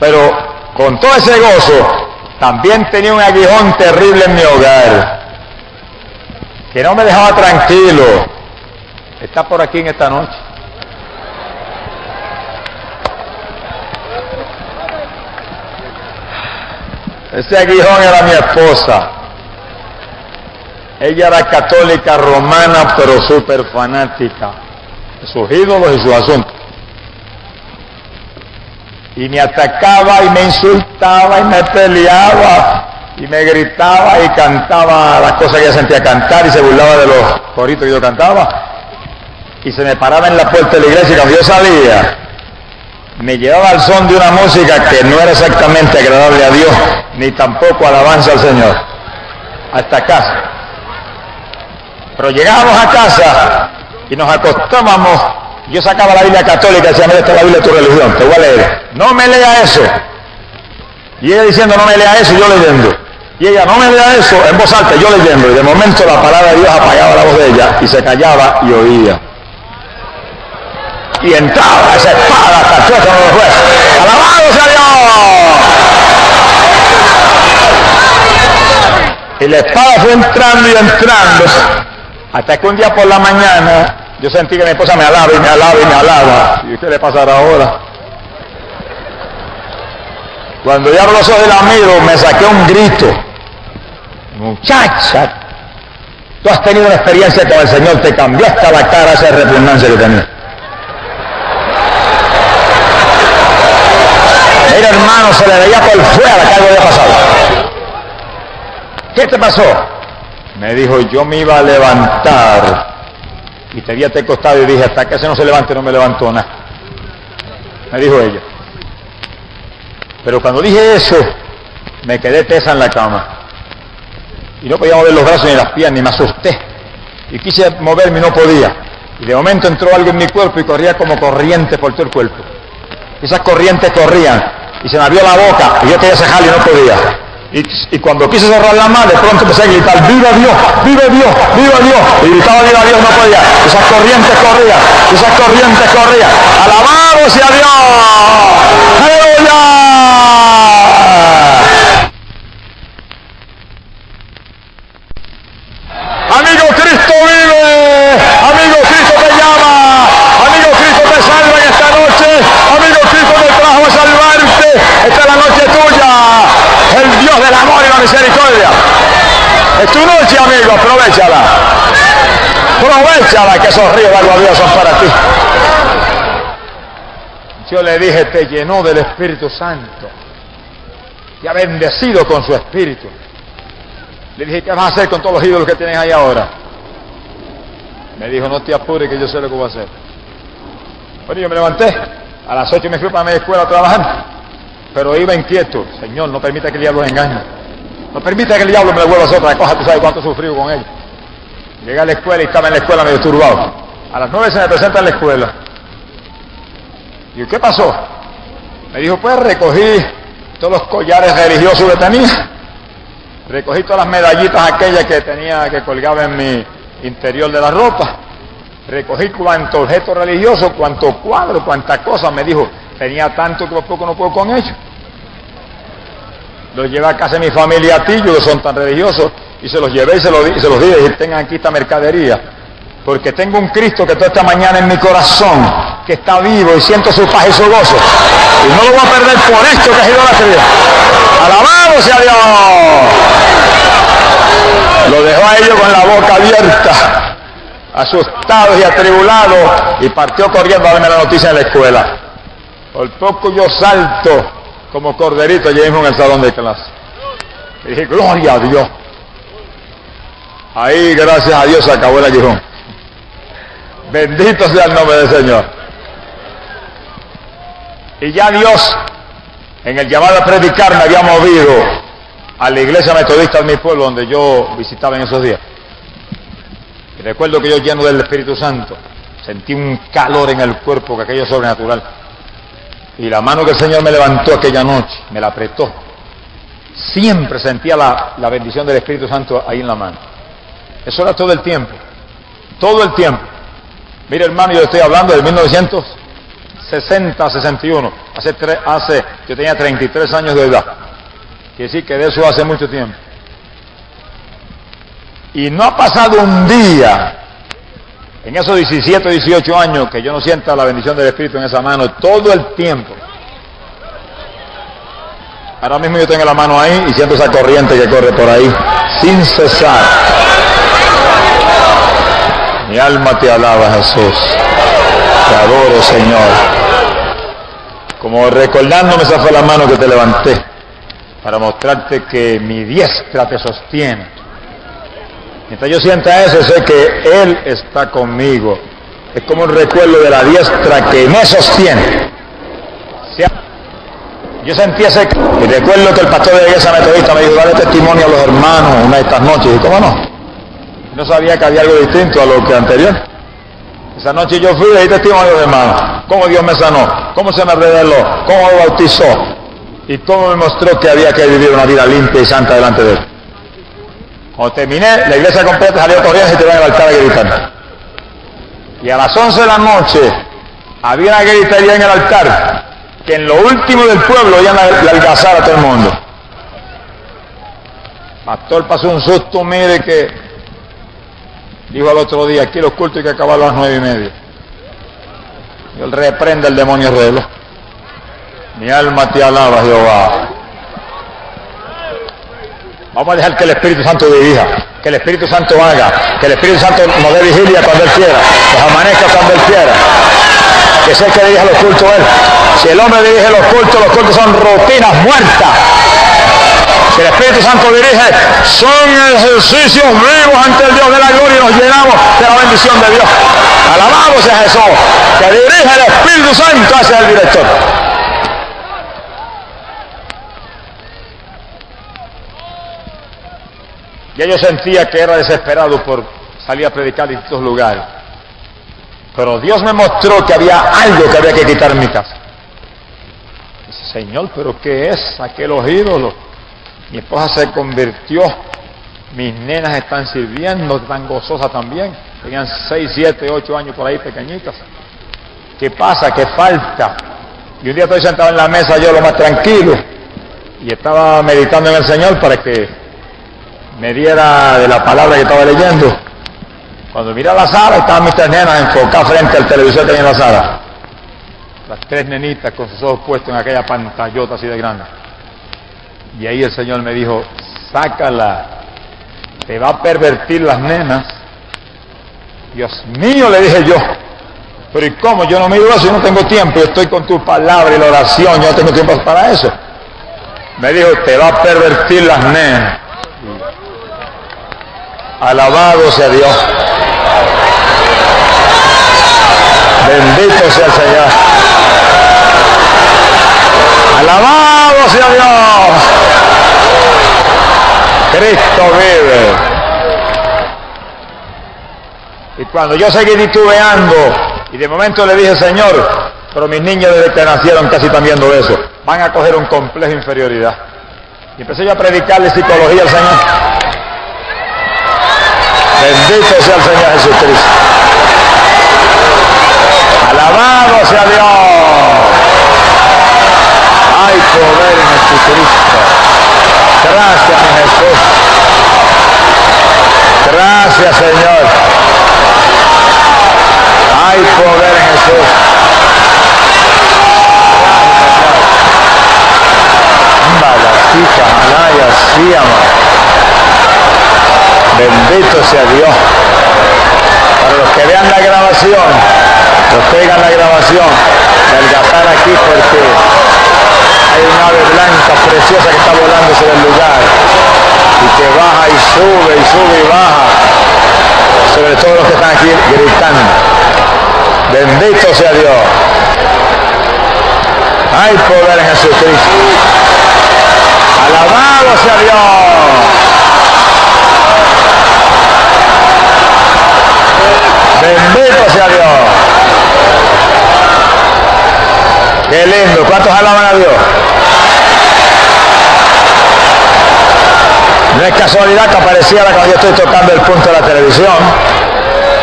Pero con todo ese gozo, también tenía un aguijón terrible en mi hogar, que no me dejaba tranquilo. Está por aquí en esta noche. Ese aguijón era mi esposa. Ella era católica romana, pero súper fanática de sus ídolos y sus asuntos. Y me atacaba y me insultaba y me peleaba y me gritaba y cantaba las cosas que ella sentía cantar y se burlaba de los coritos que yo cantaba. Y se me paraba en la puerta de la iglesia y cuando yo salía, me llevaba al son de una música que no era exactamente agradable a Dios, ni tampoco alabanza al Señor, hasta casa. Pero llegábamos a casa y nos acostábamos Yo sacaba la Biblia católica y decía, mira, esta es la Biblia de tu religión, te voy a leer. No me lea eso. Y ella diciendo, no me lea eso, y yo leyendo. Y ella, no me lea eso, en voz alta, yo leyendo. Y de momento la palabra de Dios apagaba la voz de ella y se callaba y oía. Y entraba esa espada hasta el tuétano de los jueces. ¡Alabado sea Dios! Y la espada fue entrando y entrando, hasta que un día por la mañana yo sentí que mi esposa me alaba y me alaba y me alaba. ¿Y qué le pasará ahora? Cuando yo abro los ojos y la miro, me saqué un grito. Muchacha, tú has tenido una experiencia con el Señor, te cambió hasta la cara esa repugnancia que tenía. Mira, hermano, se le veía por fuera que algo había pasado. ¿Qué te pasó? Me dijo, yo me iba a levantar y te vi a este costado y dije, hasta que ese no se levante, no me levantó nada. Me dijo ella. Pero cuando dije eso, me quedé tesa en la cama. Y no podía mover los brazos ni las piernas, ni me asusté. Y quise moverme y no podía. Y de momento entró algo en mi cuerpo y corría como corriente por todo el cuerpo. Esas corrientes corrían y se me abrió la boca y yo quería cejar y no podía. Y cuando quise cerrar la mano, de pronto empecé a gritar, ¡viva Dios! ¡Viva Dios! ¡Viva Dios! Y gritaba, ¡viva Dios! No podía. Esas corrientes corrían, esas corrientes corrían. ¡Alabado sea Dios! ¡Aleluya! Amigo, Cristo vive. Amigo, Cristo te llama. Amigo, Cristo te salva en esta noche. Amigo, Cristo te trajo a salvarte. Esta es la noche tuya. El Dios del amor y la misericordia. Es tu noche, amigo, aprovechala. Aprovechala, que esos ríos de agua viva son para ti. Yo le dije, te llenó del Espíritu Santo. Y ha bendecido con su Espíritu. Le dije, ¿qué vas a hacer con todos los ídolos que tienes ahí ahora? Me dijo, no te apures que yo sé lo que voy a hacer. Bueno, yo me levanté. A las 8 me fui para mi escuela a trabajar. Pero iba inquieto. Señor, no permita que el diablo me engañe. No permita que el diablo me devuelva otra cosa. Tú sabes cuánto he sufrido con él. Llegué a la escuela y estaba en la escuela medio turbado. A las 9 se me presenta en la escuela. Y ¿qué pasó? Me dijo, pues recogí todos los collares religiosos que tenía. Recogí todas las medallitas aquellas que tenía, que colgaba en mi interior de la ropa. Recogí cuanto objeto religioso, cuanto cuadro, cuantas cosas. Me dijo, tenía tanto que poco no puedo con ellos. Los llevé a casa de mi familia Tillo, que son tan religiosos, y se los llevé y se los dije, y tengan aquí esta mercadería. Porque tengo un Cristo que toda esta mañana en mi corazón, que está vivo y siento su paz y su gozo. Y no lo voy a perder por esto que es idolatría. ¡Alabado sea Dios! Lo dejó a ellos con la boca abierta, asustados y atribulados, y partió corriendo a darme la noticia en la escuela. Por poco yo salto como corderito allí mismo en el salón de clase. Y dije, gloria a Dios. Ahí, gracias a Dios, se acabó el aguijón. Bendito sea el nombre del Señor. Y ya Dios, en el llamado a predicar, me había movido a la iglesia metodista de mi pueblo, donde yo visitaba en esos días. Y recuerdo que yo, lleno del Espíritu Santo, sentí un calor en el cuerpo, que aquello es sobrenatural. Y la mano que el Señor me levantó aquella noche, me la apretó. Siempre sentía la bendición del Espíritu Santo ahí en la mano. Eso era todo el tiempo. Todo el tiempo. Mire, hermano, yo estoy hablando de 1960, 61. Yo tenía 33 años de edad. Quiere decir que de eso hace mucho tiempo. Y no ha pasado un día en esos 17, 18 años que yo no sienta la bendición del Espíritu en esa mano todo el tiempo. Ahora mismo yo tengo la mano ahí y siento esa corriente que corre por ahí sin cesar. Mi alma te alaba, Jesús. Te adoro, Señor. Como recordándome, esa fue la mano que te levanté para mostrarte que mi diestra te sostiene. Mientras yo sienta eso, sé que Él está conmigo. Es como un recuerdo de la diestra que me sostiene. Yo sentí ese... Y recuerdo que el pastor de la iglesia metodista me dijo, dale testimonio a los hermanos una de estas noches. Y ¿cómo no? No sabía que había algo distinto a lo que anterior. Esa noche yo fui y di testimonio a los hermanos. Cómo Dios me sanó, cómo se me reveló, cómo me bautizó y cómo me mostró que había que vivir una vida limpia y santa delante de Él. Cuando terminé, la iglesia completa salió corriendo y se tiró en el altar a gritar. Y a las 11 de la noche había una gritería en el altar que en lo último del pueblo ya la algazar a todo el mundo. Pastor pasó un susto, mire, que dijo al otro día, aquí los cultos hay que acabar a las 9:30. Y él reprende al demonio reloj. Mi alma te alaba, Jehová. Vamos a dejar que el Espíritu Santo dirija, que el Espíritu Santo haga, que el Espíritu Santo nos dé vigilia cuando Él quiera, nos amanezca cuando Él quiera, que sea el que dirija los cultos Él. Si el hombre dirige los cultos son rutinas muertas. Si el Espíritu Santo dirige, son ejercicios vivos ante el Dios de la gloria y nos llenamos de la bendición de Dios. Alabamos a Jesús, que dirige el Espíritu Santo hacia el director. Ya yo sentía que era desesperado por salir a predicar en distintos lugares. Pero Dios me mostró que había algo que había que quitar en mi casa. Dice, Señor, ¿pero qué es? Saqué los ídolos. Mi esposa se convirtió. Mis nenas están sirviendo, están gozosas también. Tenían 6, 7, 8 años por ahí pequeñitas. ¿Qué pasa? ¿Qué falta? Y un día estoy sentado en la mesa, yo lo más tranquilo. Y estaba meditando en el Señor para que me diera de la palabra que estaba leyendo. Cuando miré a la sala, estaban mis 3 nenas enfocadas frente al televisor que tenía en la sala. Las 3 nenitas con sus ojos puestos en aquella pantallota así de grande. Y ahí el Señor me dijo, sácala, te va a pervertir las nenas. Dios mío, le dije yo, pero ¿y cómo? Yo no me digo eso, yo no tengo tiempo, yo estoy con tu palabra y la oración, yo no tengo tiempo para eso. Me dijo, te va a pervertir las nenas. Alabado sea Dios. Bendito sea el Señor. Alabado sea Dios. Cristo vive. Y cuando yo seguí titubeando y de momento le dije, Señor, pero mis niños desde que nacieron casi están viendo eso, van a coger un complejo de inferioridad. Y empecé yo a predicarle psicología al Señor. Bendito sea el Señor Jesucristo. Alabado sea Dios. Hay poder en Jesucristo. Gracias, mi Jesús. Gracias, Señor. Hay poder en Jesús. Balacita, malaya, síama. Bendito sea Dios. Para los que vean la grabación, los que oigan la grabación, adelgazar aquí porque hay una ave blanca preciosa que está volando sobre el lugar y que baja y sube y baja sobre todos los que están aquí gritando. Bendito sea Dios. Hay poder en Jesucristo. Alabado sea Dios. Bendito sea Dios. Qué lindo. ¿Cuántos alaban a Dios? No es casualidad que apareciera cuando yo estoy tocando el punto de la televisión.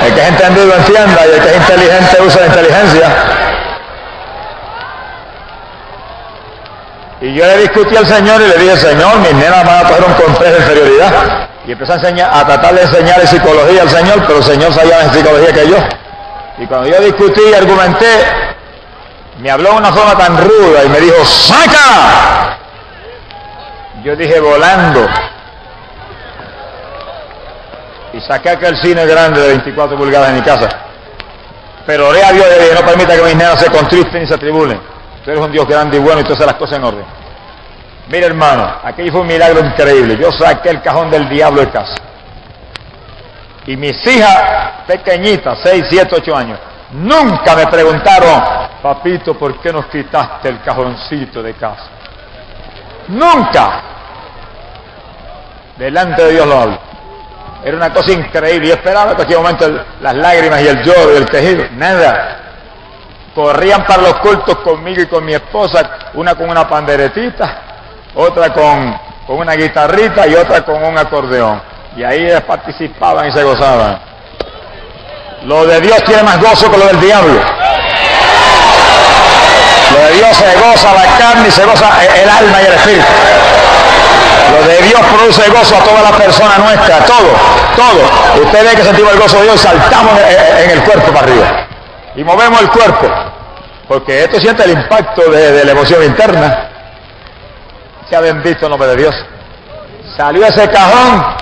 El que es entendido entienda y el que es inteligente usa la inteligencia. Y yo le discutí al Señor y le dije, Señor, mis nenas van a coger un complejo de inferioridad. Y empecé a tratar de enseñarle psicología al Señor, pero el Señor sabía más psicología que yo. Y cuando yo discutí y argumenté, me habló de una forma tan ruda y me dijo, ¡saca! Yo dije, volando. Y saqué aquel cine grande de 24 pulgadas en mi casa. Pero oré a Dios y dije, no permita que mis nenas se contristen y se atribulen. Tú eres un Dios grande y bueno y tú haces las cosas en orden. Mira, hermano, aquello fue un milagro increíble. Yo saqué el cajón del diablo de casa. Y mis hijas pequeñitas, 6, 7, 8 años, nunca me preguntaron, papito, ¿por qué nos quitaste el cajoncito de casa? Nunca. Delante de Dios lo hablo. Era una cosa increíble. Yo esperaba en cualquier momento las lágrimas y el lloro y el quejido. Nada. Corrían para los cultos conmigo y con mi esposa, una con una panderetita, otra con una guitarrita y otra con un acordeón. Y ahí ellas participaban y se gozaban. Lo de Dios tiene más gozo que lo del diablo. Lo de Dios se goza la carne y se goza el alma y el espíritu. Lo de Dios produce gozo a toda la persona nuestra, todo. Usted ve que sentimos el gozo de Dios y saltamos en el cuerpo para arriba. Y movemos el cuerpo. Porque esto siente el impacto de la emoción interna. Sea bendito el nombre de Dios. Salió ese cajón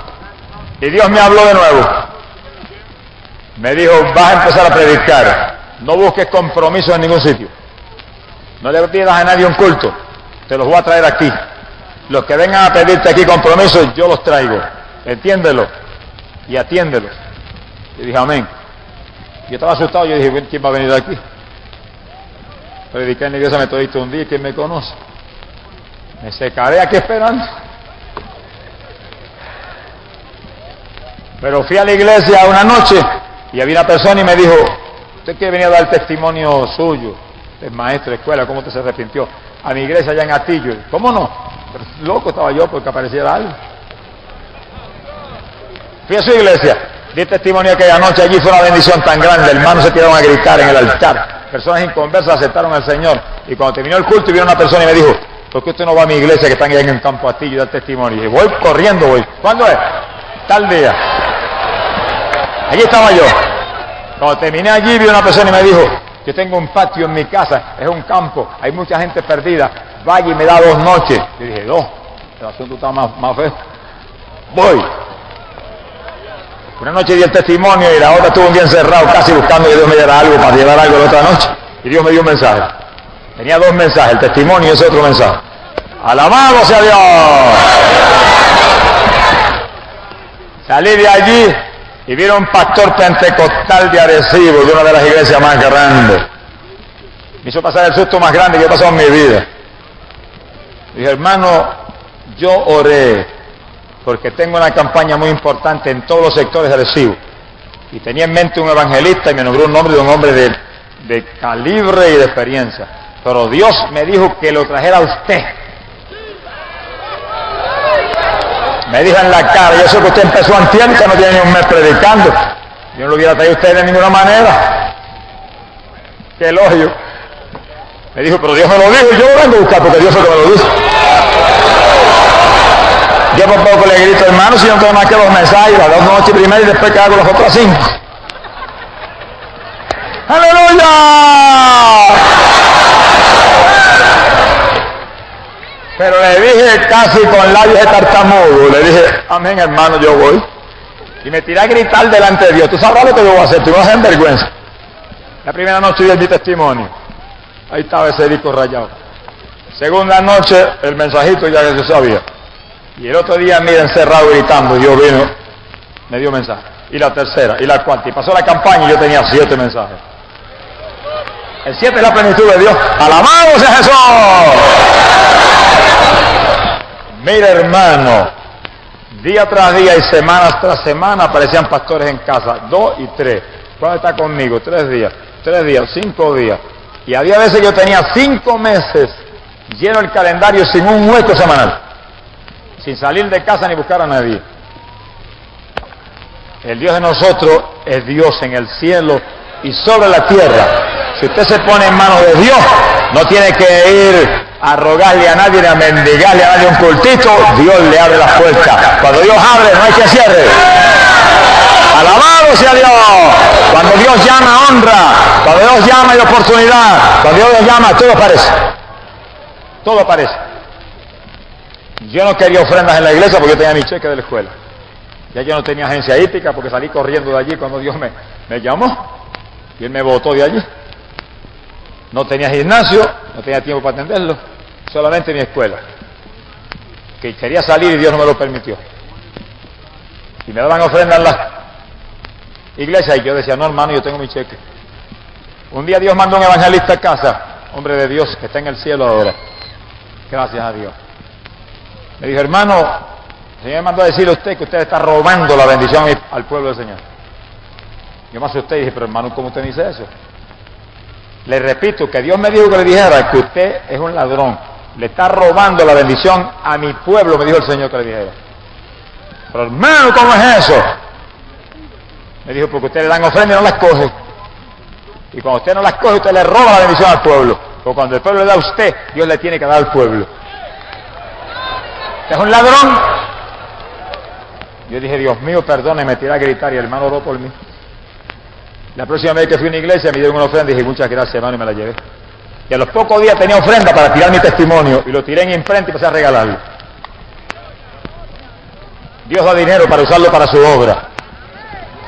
y Dios me habló de nuevo. Me dijo, vas a empezar a predicar. No busques compromiso en ningún sitio. No le pidas a nadie un culto. Te los voy a traer aquí. Los que vengan a pedirte aquí compromisos, yo los traigo. Entiéndelo. Y atiéndelo. Y dije, amén. Yo estaba asustado. Yo dije, ¿quién va a venir de aquí? Prediqué en la iglesia metodista un día. ¿Quién me conoce? Me secaré aquí esperando. Pero fui a la iglesia una noche y había una persona y me dijo, usted que venía a dar testimonio suyo, es maestro de escuela, ¿cómo usted se arrepintió? A mi iglesia allá en Atillo. ¿Cómo no? Pero loco estaba yo porque apareciera algo. Fui a su iglesia, di testimonio aquella noche, allí fue una bendición tan grande, hermanos se tiraron a gritar en el altar, personas inconversas aceptaron al Señor, y cuando terminó el culto y vino una persona y me dijo, ¿por qué usted no va a mi iglesia que están allá en el campo Atillo y da testimonio? Y dije, voy corriendo, voy. ¿Cuándo es? Tal día. Allí estaba yo. Cuando terminé allí vi una persona y me dijo, yo tengo un patio en mi casa, es un campo, hay mucha gente perdida, vaya y me da 2 noches. Yo dije, 2, el asunto está más feo. Voy. Una noche di el testimonio y la otra estuve un día encerrado casi buscando que Dios me diera algo para llevar algo la otra noche. Y Dios me dio un mensaje. Tenía 2 mensajes, el testimonio y ese otro mensaje. ¡Alabado sea Dios! Salí de allí y vieron un pastor pentecostal de Arecibo, de una de las iglesias más grandes. Me hizo pasar el susto más grande que he pasado en mi vida. Dije, hermano, yo oré porque tengo una campaña muy importante en todos los sectores de Arecibo. Y tenía en mente un evangelista y me nombró un nombre de un hombre de calibre y de experiencia. Pero Dios me dijo que lo trajera a usted. Me dijo en la cara, yo sé que usted empezó antier, que no tiene ni un mes predicando. Yo no lo hubiera traído a usted de ninguna manera. Qué elogio. Me dijo, pero Dios me lo dijo y yo lo vengo a buscar porque Dios es el que me lo dice. Yo por poco le grito, hermano, si yo no tengo más que 2 mensajes, las 2 noches primero y después que hago las otras 5. ¡Aleluya! Pero le dije casi con labios de tartamudo, le dije, amén hermano, yo voy. Y me tiré a gritar delante de Dios, tú sabrás lo que yo voy a hacer, tú vas a hacer vergüenza. La primera noche di mi testimonio, ahí estaba ese disco rayado. Segunda noche, el mensajito ya que yo sabía. Y el otro día, mira, encerrado gritando, yo vino, me dio mensaje. Y la tercera, y la cuarta, y pasó la campaña y yo tenía 7 mensajes. El 7 es la plenitud de Dios. ¡Alabado sea Jesús! Mira, hermano, día tras día y semanas tras semana aparecían pastores en casa, 2 y 3. ¿Cuándo está conmigo? 3 días, 5 días. Y había veces que yo tenía 5 meses lleno el calendario sin un hueco semanal, sin salir de casa ni buscar a nadie. El Dios de nosotros es Dios en el cielo y sobre la tierra. Si usted se pone en manos de Dios, no tiene que ir a rogarle a nadie ni a mendigarle a nadie un cultito. Dios le abre las puertas. Cuando Dios abre, no hay que cierre. Alabado sea Dios. Cuando Dios llama, honra. Cuando Dios llama, hay oportunidad. Cuando Dios llama, todo aparece. Todo aparece. Yo no quería ofrendas en la iglesia porque yo tenía mi cheque de la escuela. Ya yo no tenía agencia hípica porque salí corriendo de allí cuando Dios me llamó. Y Él me botó de allí. No tenía gimnasio, no tenía tiempo para atenderlo, solamente mi escuela. Que quería salir y Dios no me lo permitió. Y me daban ofrendas en la iglesia y yo decía, no hermano, yo tengo mi cheque. Un día Dios mandó un evangelista a casa, hombre de Dios, que está en el cielo ahora. Gracias a Dios. Me dijo, hermano, Señor me mandó a decirle a usted que usted está robando la bendición al pueblo del Señor. Yo me asusté y dije, pero hermano, ¿cómo usted me dice eso? Le repito que Dios me dijo que le dijera que usted es un ladrón. Le está robando la bendición a mi pueblo, me dijo el Señor que le dijera. Pero hermano, ¿cómo es eso? Me dijo, porque usted le dan ofrenda y no las coge. Y cuando usted no las coge, usted le roba la bendición al pueblo. Porque cuando el pueblo le da a usted, Dios le tiene que dar al pueblo. ¿Usted es un ladrón? Yo dije, Dios mío, perdone, me tiré a gritar y el hermano oró por mí. La próxima vez que fui a una iglesia me dieron una ofrenda y dije, muchas gracias, hermano, y me la llevé. Y a los pocos días tenía ofrenda para tirar mi testimonio y lo tiré en imprenta y pasé a regalarlo. Dios da dinero para usarlo para su obra.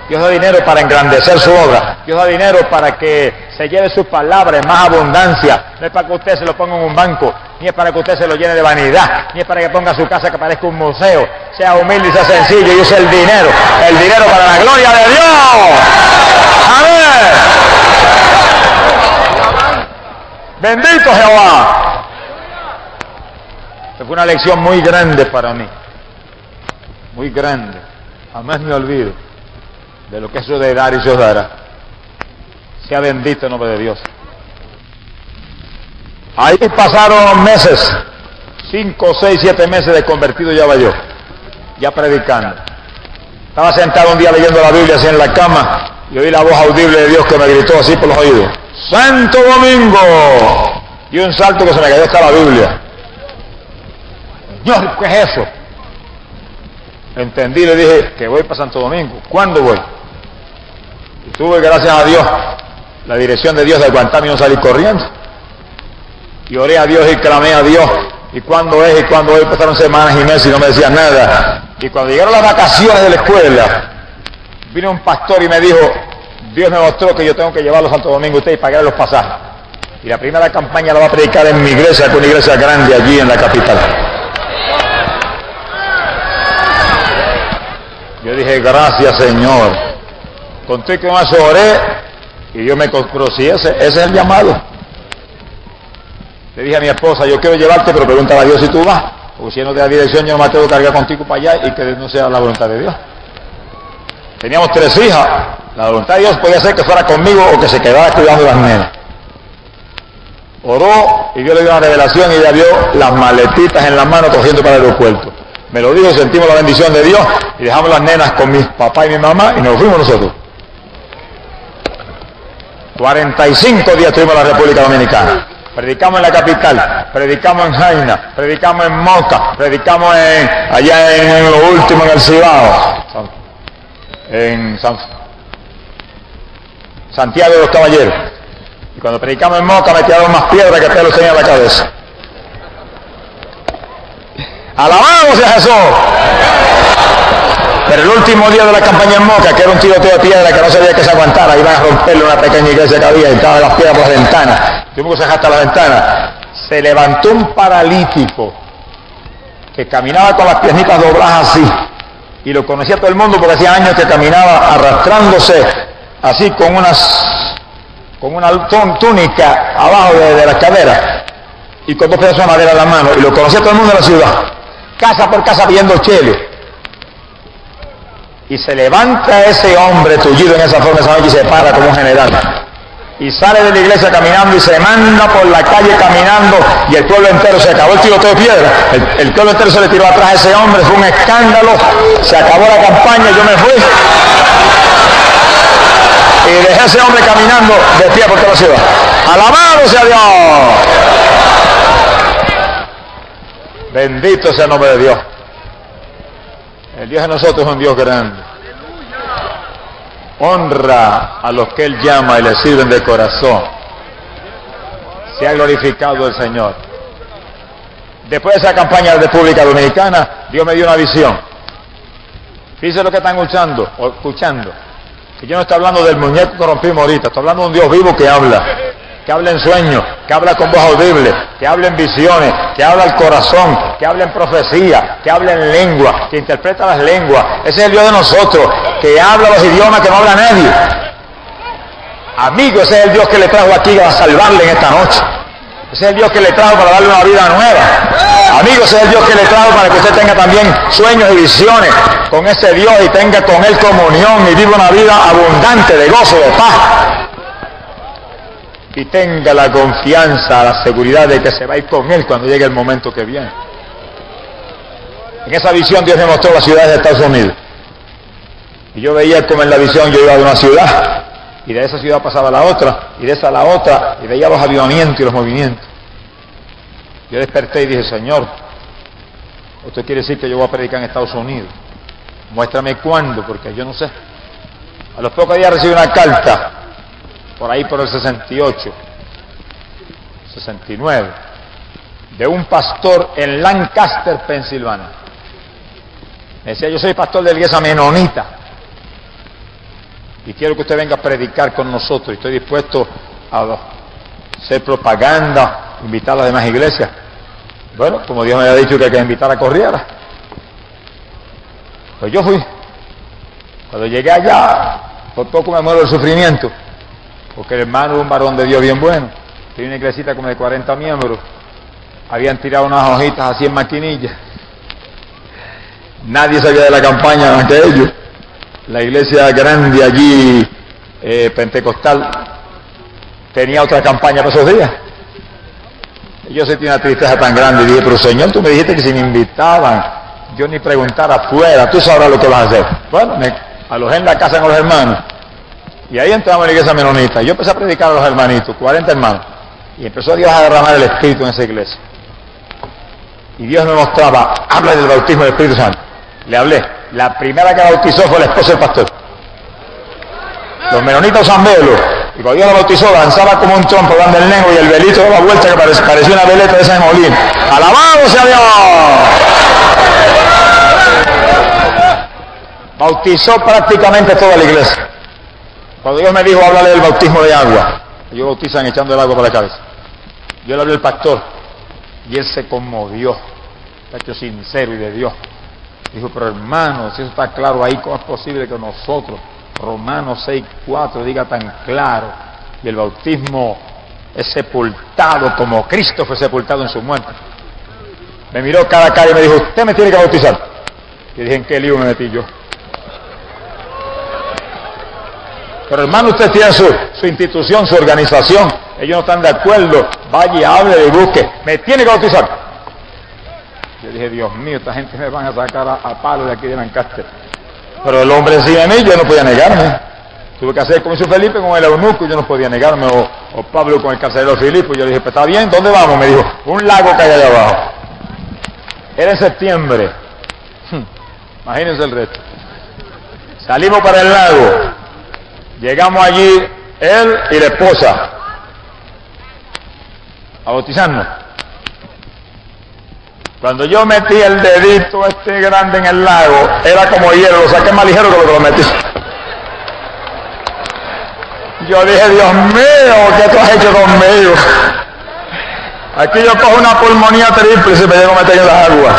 Dios da dinero para engrandecer su obra. Dios da dinero para que se lleve sus palabras en más abundancia. No es para que usted se lo ponga en un banco, ni es para que usted se lo llene de vanidad, ni es para que ponga su casa que parezca un museo. Sea humilde y sea sencillo y use el dinero para la gloria de Dios. ¡Amén! ¡Bendito Jehová! Esta fue una lección muy grande para mí. Muy grande. Jamás me olvido de lo que eso de dar y se os dará. Sea bendito el nombre de Dios. Ahí pasaron meses, 5, 6, 7 meses de convertido ya yo, ya predicando. Estaba sentado un día leyendo la Biblia así en la cama y oí la voz audible de Dios que me gritó así por los oídos: ¡Santo Domingo! Y un salto que se me cayó hasta la Biblia. Señor, ¿qué es eso? Entendí y le dije que voy para Santo Domingo. ¿Cuándo voy? Y tuve, gracias a Dios, la dirección de Dios de aguantarme y no salir corriendo. Y oré a Dios y clamé a Dios. ¿Y cuándo es? ¿Y cuándo es? Pasaron semanas y meses y no me decían nada. Y cuando llegaron las vacaciones de la escuela, vino un pastor y me dijo: Dios me mostró que yo tengo que llevarlo a Santo Domingo a usted y pagar los pasajes. Y la primera campaña la va a predicar en mi iglesia, que es una iglesia grande allí en la capital. Yo dije, gracias Señor. Conté con eso, oré y yo me pero si ese es el llamado. Le dije a mi esposa, yo quiero llevarte, pero pregúntale a Dios si tú vas. Porque si no te da dirección, yo no me tengo que cargar contigo para allá y que no sea la voluntad de Dios. Teníamos 3 hijas. La voluntad de Dios podía ser que fuera conmigo o que se quedara cuidando de las nenas. Oró y Dios le dio una revelación y ella vio las maletitas en la mano cogiendo para el aeropuerto. Me lo dijo, sentimos la bendición de Dios y dejamos las nenas con mi papá y mi mamá y nos fuimos nosotros. 45 días estuvimos en la República Dominicana. Predicamos en la capital, predicamos en Jaina, predicamos en Moca, predicamos allá en lo último en el Cibao, en Santiago de los Caballeros. Y cuando predicamos en Moca me tiraron más piedras que pelos tenía en la cabeza. ¡Alabamos a Jesús! Pero el último día de la campaña en Moca, que era un tiroteo de piedra que no sabía que se aguantara, iban a romperle una pequeña iglesia que había y estaban las piedras por las ventanas. Tuvimos que sacar hasta la ventana. Se levantó un paralítico que caminaba con las piernitas dobladas así. Y lo conocía todo el mundo porque hacía años que caminaba arrastrándose así con una túnica abajo de las caderas y con 2 pedazos de madera en la mano. Y lo conocía todo el mundo en la ciudad. Casa por casa pidiendo chele. Y se levanta ese hombre tullido en esa forma esa noche y se para como un general. Y sale de la iglesia caminando y se manda por la calle caminando y el pueblo entero, se acabó el tiroteo de piedra. El pueblo entero se le tiró atrás a ese hombre, fue un escándalo, se acabó la campaña, yo me fui. Y dejé a ese hombre caminando de pie por toda la ciudad. ¡Alabado sea Dios! Bendito sea el nombre de Dios. El Dios de nosotros es un Dios grande. Honra a los que Él llama y le sirven de corazón. Se ha glorificado el Señor. Después de esa campaña de República Dominicana, Dios me dio una visión. Fíjense lo que están escuchando. Que yo no estoy hablando del muñeco que rompimos ahorita, estoy hablando de un Dios vivo que habla en sueños, que habla con voz audible, que habla en visiones, que habla al corazón, que habla en profecía, que habla en lengua, que interpreta las lenguas. Ese es el Dios de nosotros, que habla los idiomas que no habla nadie. Amigo, ese es el Dios que le trajo aquí a salvarle en esta noche. Ese es el Dios que le trajo para darle una vida nueva. Amigos, ese es el Dios que le trajo para que usted tenga también sueños y visiones con ese Dios y tenga con Él comunión y viva una vida abundante de gozo, de paz. Y tenga la confianza, la seguridad de que se va a ir con Él cuando llegue el momento que viene. En esa visión Dios me mostró las ciudades de Estados Unidos. Y yo veía como en la visión yo iba de una ciudad, y de esa ciudad pasaba a la otra, y de esa a la otra, y veía los avivamientos y los movimientos. Yo desperté y dije, Señor, esto quiere decir que yo voy a predicar en Estados Unidos. Muéstrame cuándo, porque yo no sé. A los pocos días recibí una carta, por ahí por el 68, 69, de un pastor en Lancaster, Pensilvania. Me decía, yo soy pastor de la iglesia menonita y quiero que usted venga a predicar con nosotros. Y estoy dispuesto a hacer propaganda, invitar a las demás iglesias. Bueno, como Dios me había dicho que hay que invitar a Corriera, pues yo fui. Cuando llegué allá, por poco me muero del sufrimiento, porque el hermano es un varón de Dios bien bueno. Tiene una iglesita como de 40 miembros. Habían tirado unas hojitas así en maquinillas. Nadie sabía de la campaña más que ellos. La iglesia grande allí, pentecostal, tenía otra campaña para esos días. Yo sentí una tristeza tan grande y dije, pero Señor, tú me dijiste que si me invitaban, yo ni preguntara afuera, tú sabrás lo que vas a hacer. Bueno, me alojé en la casa con los hermanos. Y ahí entramos en la iglesia menonita. Yo empecé a predicar a los hermanitos, 40 hermanos. Y empezó Dios a derramar el Espíritu en esa iglesia. Y Dios me mostraba, habla del bautismo del Espíritu Santo. Le hablé. La primera que bautizó fue la esposa del pastor. Los menonitas usan velo. Y cuando Dios la bautizó, danzaba como un trompo dando el negro y el velito daba vuelta que parecía una veleta de esa de molín. ¡Alabado sea Dios! Bautizó prácticamente toda la iglesia. Cuando Dios me dijo, háblale del bautismo de agua. Ellos bautizan echando el agua por la cabeza. Yo le hablé al pastor y él se conmovió. Hecho sincero y de Dios. Dijo, pero hermano, si eso está claro ahí, ¿cómo es posible que nosotros, Romanos 6:4, diga tan claro? Y el bautismo es sepultado como Cristo fue sepultado en su muerte. Me miró cada cara y me dijo, usted me tiene que bautizar. Y dije, ¿en qué lío me metí yo? Pero hermano, usted tiene su institución, su organización. Ellos no están de acuerdo. Vaya, hable y busque. Me tiene que bautizar. Yo dije, Dios mío, esta gente me van a sacar a palo de aquí de Lancaster. Pero el hombre encima de mí, yo no podía negarme. Tuve que hacer como hizo Felipe con el eunuco, yo no podía negarme. O Pablo con el carcelero Filipo. Yo le dije, pues está bien, ¿dónde vamos? Me dijo, un lago que hay allá abajo. Era en septiembre. Imagínense el resto. Salimos para el lago. Llegamos allí, él y la esposa, a bautizarnos. Cuando yo metí el dedito grande en el lago, era como hielo, lo saqué más ligero que lo que lo metí. Yo dije, Dios mío, ¿qué tú has hecho conmigo? Aquí yo cojo una pulmonía triple si me llego a meter en las aguas.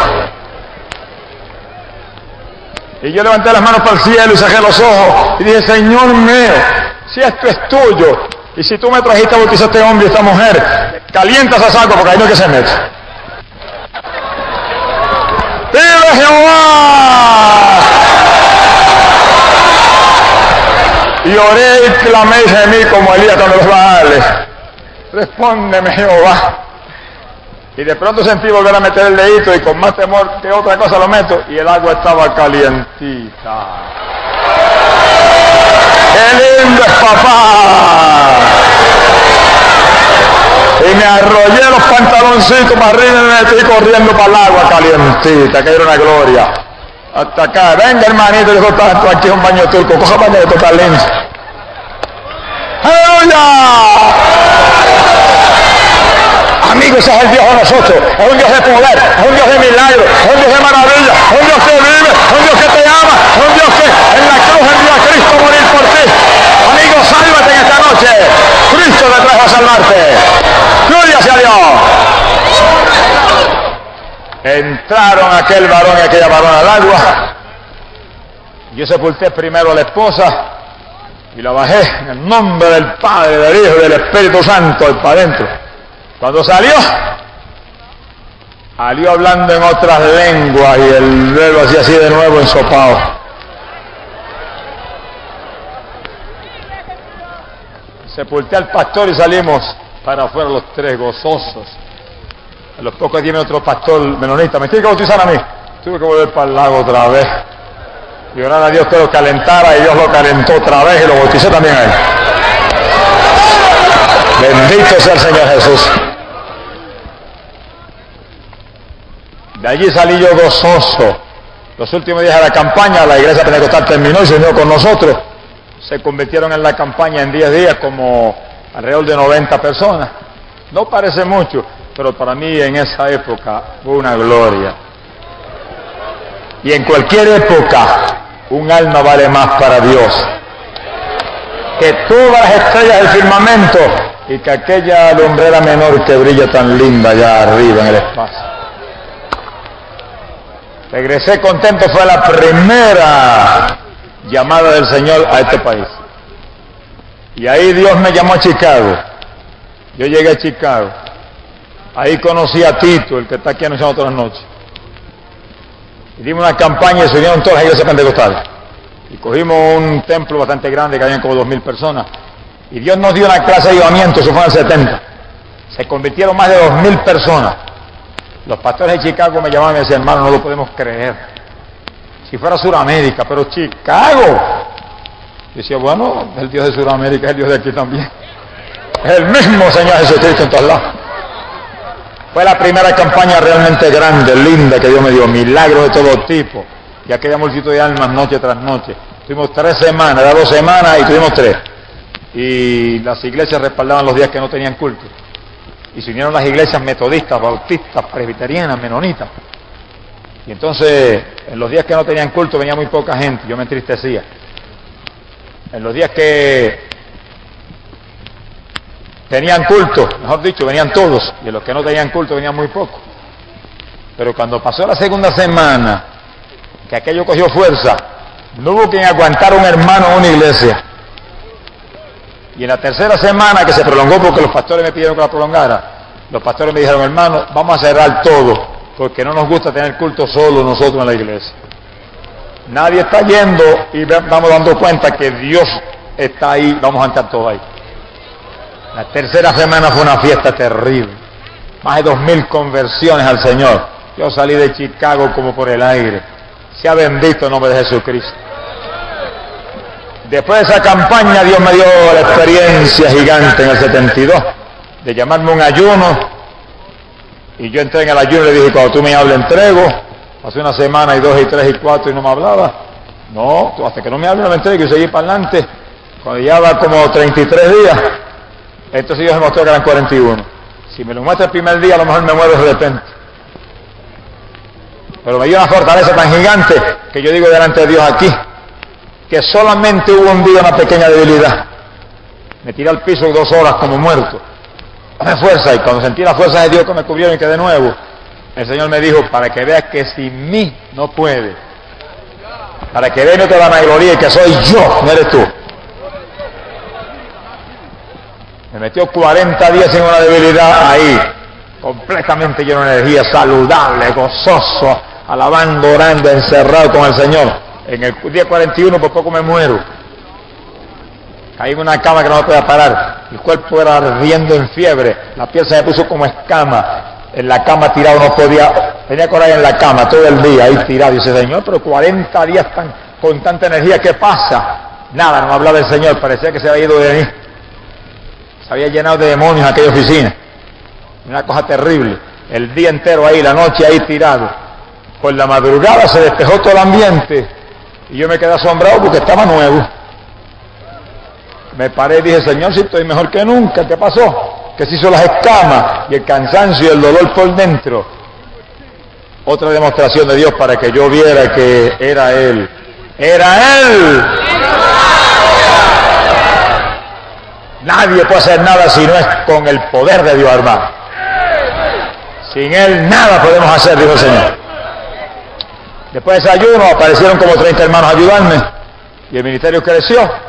Y yo levanté las manos para el cielo y saqué los ojos y dije, Señor mío, si esto es tuyo, y si tú me trajiste a bautizar a este hombre y esta mujer, calienta ese saco porque ahí no es que se mete. ¡Vive Jehová! Y oré y clamé y gemí como Elías cuando los Baales. Respóndeme, Jehová. Y de pronto sentí volver a meter el dedito y con más temor que otra cosa lo meto y el agua estaba calientita. ¡Qué lindo es papá! Y me arrollé los pantaloncitos para arriba y me metí corriendo para el agua calientita, que era una gloria. Hasta acá, venga hermanito, dijo, aquí es un baño turco, coja baño de total lindo. ¡Aleluya! Amigos, ese es el Dios de nosotros, es un Dios de poder, es un Dios de milagros, es un Dios de maravilla, es un Dios que vive, es un Dios que te ama, es un Dios que en la cruz envió a Cristo a morir por ti. Amigos, sálvate en esta noche, Cristo te trajo a salvarte. ¡Gloria sea Dios! Entraron aquel varón y aquella varona al agua. Yo sepulté primero a la esposa y la bajé en el nombre del Padre, del Hijo y del Espíritu Santo para adentro. Cuando salió, Salió hablando en otras lenguas y el verbo hacía así de nuevo ensopado. Sepulté al pastor y salimos para afuera los tres gozosos. A los pocos días otro pastor menonita, me tiene que bautizar a mí. Tuve que volver para el lago otra vez. Y orar a Dios que lo calentara, y Dios lo calentó otra vez y lo bautizó también a él. Bendito sea el Señor Jesús. De allí salí yo gozoso. Los últimos días de la campaña, la iglesia pentecostal terminó y se unió con nosotros. Se convirtieron en la campaña en 10 días como alrededor de 90 personas. No parece mucho, pero para mí en esa época fue una gloria. Y en cualquier época, un alma vale más para Dios que todas las estrellas del firmamento y que aquella lumbrera menor que brilla tan linda allá arriba en el espacio. Regresé contento, fue la primera llamada del Señor a este país. Y ahí Dios me llamó a Chicago. Yo llegué a Chicago. Ahí conocí a Tito, el que está aquí anunciando todas las noches. Y dimos una campaña y se unieron todas las iglesias pentecostales. Y cogimos un templo bastante grande que habían como 2000 personas. Y Dios nos dio una clase de avivamiento, eso fue en el 70. Se convirtieron más de 2000 personas. Los pastores de Chicago me llamaban y me decían, hermano, no lo podemos creer. Si fuera Sudamérica, pero Chicago. Y decía, bueno, el Dios de Sudamérica es el Dios de aquí también. Es el mismo Señor Jesucristo en todos lados. Fue la primera campaña realmente grande, linda que Dios me dio, milagros de todo tipo. Y aquella multitud de almas noche tras noche. Tuvimos 3 semanas, era 2 semanas y tuvimos 3. Y las iglesias respaldaban los días que no tenían culto. Y se unieron las iglesias metodistas, bautistas, presbiterianas, menonitas. Y entonces, en los días que no tenían culto venía muy poca gente, yo me entristecía. En los días que tenían culto, mejor dicho, venían todos, y en los que no tenían culto venían muy pocos. Pero cuando pasó la segunda semana, que aquello cogió fuerza, no hubo quien aguantara un hermano en una iglesia. Y en la tercera semana, que se prolongó porque los pastores me pidieron que la prolongara, los pastores me dijeron, hermano, vamos a cerrar todo, porque no nos gusta tener culto solo nosotros en la iglesia. Nadie está yendo y vamos dando cuenta que Dios está ahí, vamos a entrar todos ahí. La tercera semana fue una fiesta terrible, más de 2000 conversiones al Señor. Yo salí de Chicago como por el aire. Sea bendito el nombre de Jesucristo. Después de esa campaña, Dios me dio la experiencia gigante en el 72 de llamarme un ayuno, y yo entré en el ayuno y le dije, cuando tú me hables entrego. Hace una semana y 2 y 3 y 4 y no me hablaba. No, hasta que no me hable no me entrego y seguí para adelante. Cuando ya va como 33 días, entonces Dios me mostró que eran 41. Si me lo muestra el primer día, a lo mejor me muero de repente. Pero me dio una fortaleza tan gigante que yo digo delante de Dios aquí, que solamente hubo un día una pequeña debilidad. Me tiré al piso 2 horas como muerto. Dame fuerza, y cuando sentí la fuerza de Dios que me cubrieron y quedé nuevo, el Señor me dijo, para que veas que sin mí no puede. Para que veas no te van a gloria y que soy yo, no eres tú. Me metió 40 días sin una debilidad ahí, completamente lleno de energía, saludable, gozoso, alabando, orando, encerrado con el Señor. En el día 41 por poco me muero. Caí en una cama que no me podía parar. El cuerpo era ardiendo en fiebre. La piel se me puso como escama. En la cama tirado no podía. Tenía que orar en la cama todo el día ahí tirado. Y dice, Señor, pero 40 días con tanta energía, ¿qué pasa? Nada, no me hablaba el Señor. Parecía que se había ido de mí. Se había llenado de demonios en aquella oficina. Una cosa terrible. El día entero ahí, la noche ahí tirado. Por la madrugada se despejó todo el ambiente. Y yo me quedé asombrado porque estaba nuevo. Me paré y dije, Señor, si estoy mejor que nunca, ¿qué pasó? Que se hizo las escamas y el cansancio y el dolor por dentro. Otra demostración de Dios para que yo viera que era Él. ¡Era Él! Nadie puede hacer nada si no es con el poder de Dios, hermano. Sin Él nada podemos hacer, dijo el Señor. Después de ese ayuno aparecieron como 30 hermanos a ayudarme y el ministerio creció.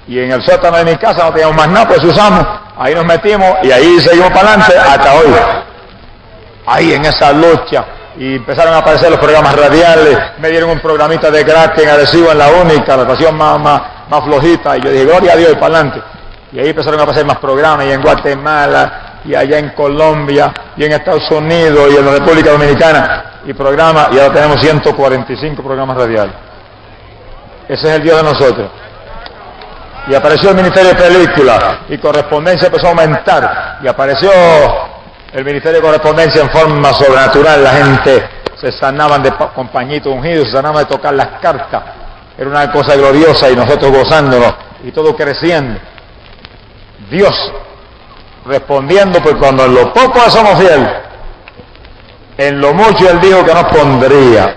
Y en el sótano de mi casa no teníamos más nada, pues usamos. Ahí nos metimos y ahí seguimos para adelante hasta hoy. ahí en esa lucha, y empezaron a aparecer los programas radiales, me dieron un programita de gratis en Arecibo, en La Única, la estación más flojita, y yo dije, gloria a Dios, y para adelante. Y ahí empezaron a aparecer más programas, y en Guatemala, y allá en Colombia, y en Estados Unidos, y en la República Dominicana, y programas, y ahora tenemos 145 programas radiales. Ese es el Dios de nosotros. Y apareció el Ministerio de Películas, y correspondencia empezó a aumentar, y apareció el Ministerio de Correspondencia en forma sobrenatural. La gente se sanaban con pañitos ungidos, se sanaban de tocar las cartas. Era una cosa gloriosa y nosotros gozándonos y todo creciendo. Dios respondiendo, pues cuando en lo poco somos fieles, en lo mucho Él dijo que nos pondría.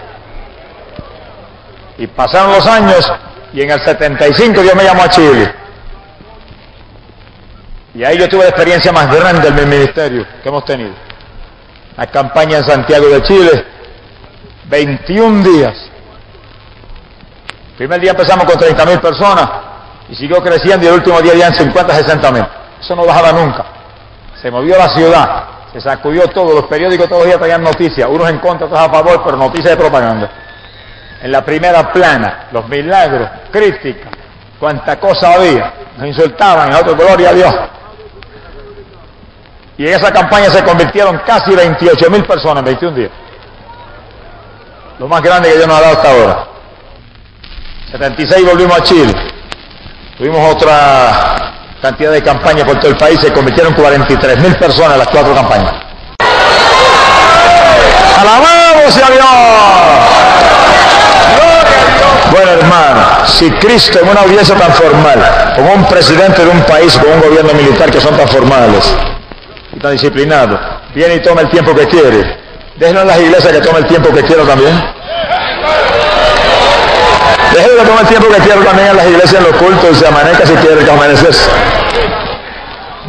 Y pasaron los años y en el 75 Dios me llamó a Chile. Y ahí yo tuve la experiencia más grande en mi ministerio que hemos tenido. La campaña en Santiago de Chile, 21 días. El primer día empezamos con 30.000 personas y siguió creciendo, y el último día ya en 50, 60.000. Eso no bajaba nunca. Se movió la ciudad, se sacudió todo, los periódicos todos los días traían noticias, unos en contra, otros a favor, pero noticias de propaganda. En la primera plana, los milagros, críticas, cuánta cosa había, nos insultaban, y nosotros, gloria a Dios. Y en esa campaña se convirtieron casi 28.000 personas en 21 días. Lo más grande que Dios nos ha dado hasta ahora. 76 volvimos a Chile. Tuvimos otra cantidad de campañas por todo el país, se convirtieron 43.000 personas en las 4 campañas. ¡Alabamos a Dios! Bueno, hermano, si Cristo en una audiencia tan formal, con un presidente de un país, con un gobierno militar que son tan formales y tan disciplinados, viene y toma el tiempo que quiere, déjenlo en las iglesias que tome el tiempo que quiera también. Déjenlo que tome el tiempo que quiera también en las iglesias, en los cultos, y se amanezca si quiere que amanecerse.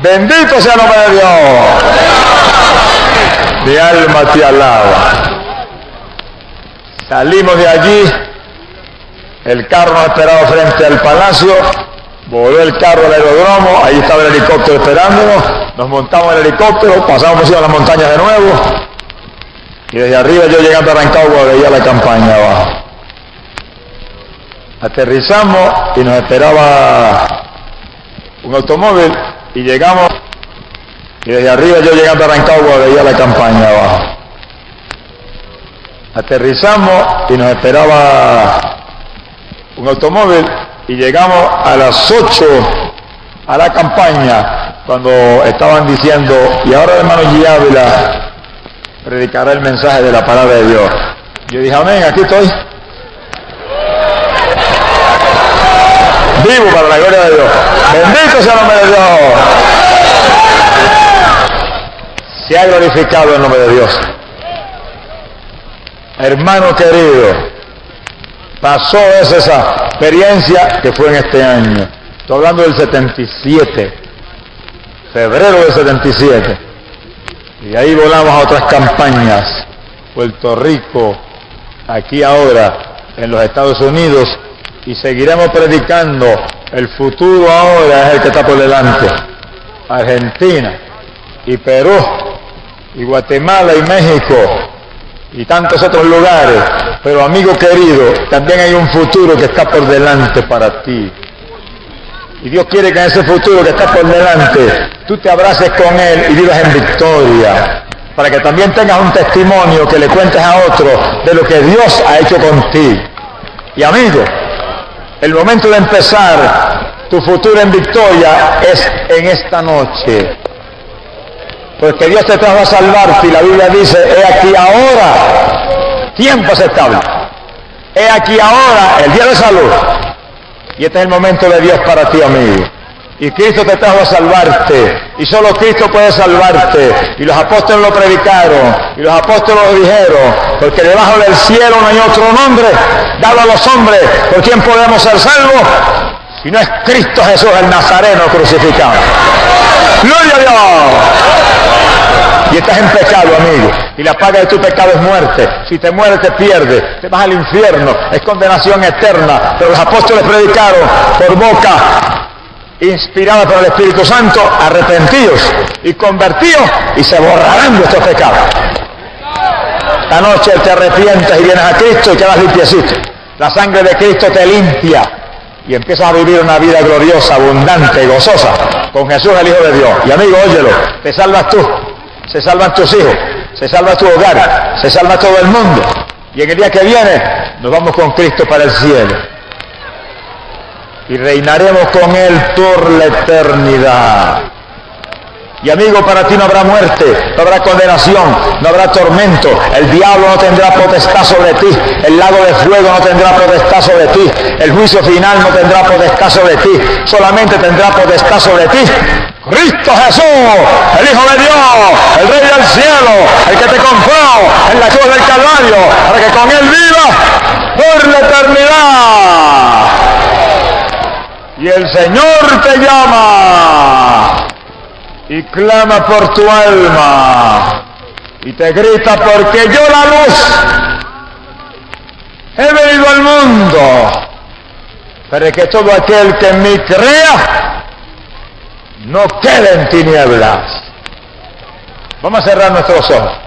Bendito sea el nombre de Dios. Mi alma te alaba. Salimos de allí, el carro nos esperaba frente al palacio, voló el carro al aeródromo, ahí estaba el helicóptero esperándonos, nos montamos en el helicóptero, pasamos por encima de las montañas de nuevo, y desde arriba yo llegando a Rancagua veía la campaña abajo. Aterrizamos y nos esperaba un automóvil, y llegamos, y desde arriba yo llegando a Rancagua veía la campaña abajo. Aterrizamos y nos esperaba un automóvil, y llegamos a las 8 a la campaña, cuando estaban diciendo, y ahora el hermano G. Ávila predicará el mensaje de la palabra de Dios. Yo dije, amén, aquí estoy. Vivo para la gloria de Dios. Bendito sea el nombre de Dios. Se ha glorificado el nombre de Dios. Hermano querido, pasó esa experiencia que fue en este año. Estoy hablando del 77, febrero del 77. Y ahí volamos a otras campañas. Puerto Rico, aquí ahora, en los Estados Unidos, y seguiremos predicando. El futuro ahora es el que está por delante. Argentina, y Perú, y Guatemala, y México, y tantos otros lugares. Pero amigo querido, también hay un futuro que está por delante para ti. Y Dios quiere que en ese futuro que está por delante, tú te abraces con Él y vivas en victoria, para que también tengas un testimonio que le cuentes a otros de lo que Dios ha hecho contigo. Y amigo, el momento de empezar tu futuro en victoria es en esta noche. Porque Dios te trajo a salvarte, y la Biblia dice, he aquí ahora, tiempo aceptable. He aquí ahora, el día de salud. Y este es el momento de Dios para ti, amigo. Y Cristo te trajo a salvarte, y solo Cristo puede salvarte. Y los apóstoles lo predicaron, y los apóstoles lo dijeron, porque debajo del cielo no hay otro nombre dado a los hombres por quien podemos ser salvos, si no es Cristo Jesús el Nazareno crucificado. ¡Gloria a Dios! Y estás en pecado, amigo, y la paga de tu pecado es muerte. Si te mueres te pierdes, te vas al infierno, es condenación eterna. Pero los apóstoles predicaron por boca inspirada por el Espíritu Santo, arrepentidos y convertidos, y se borrarán vuestros pecados. esta noche te arrepientes y vienes a Cristo y quedas limpiecito. La sangre de Cristo te limpia y empiezas a vivir una vida gloriosa, abundante, gozosa, con Jesús el Hijo de Dios. Y amigo, óyelo, te salvas tú, se salvan tus hijos, se salva tu hogar, se salva todo el mundo. Y en el día que viene nos vamos con Cristo para el cielo. Y reinaremos con Él por la eternidad. Y amigo, para ti no habrá muerte, no habrá condenación, no habrá tormento. El diablo no tendrá potestad sobre ti. El lago de fuego no tendrá potestad sobre ti. El juicio final no tendrá potestad sobre ti. Solamente tendrá potestad sobre ti Cristo Jesús, el Hijo de Dios, el Rey del cielo, el que te compró en la cruz del Calvario, para que con Él vivas por la eternidad. Y el Señor te llama y clama por tu alma y te grita: porque yo, la luz, he venido al mundo para que todo aquel que en mí crea no quede en tinieblas. Vamos a cerrar nuestros ojos.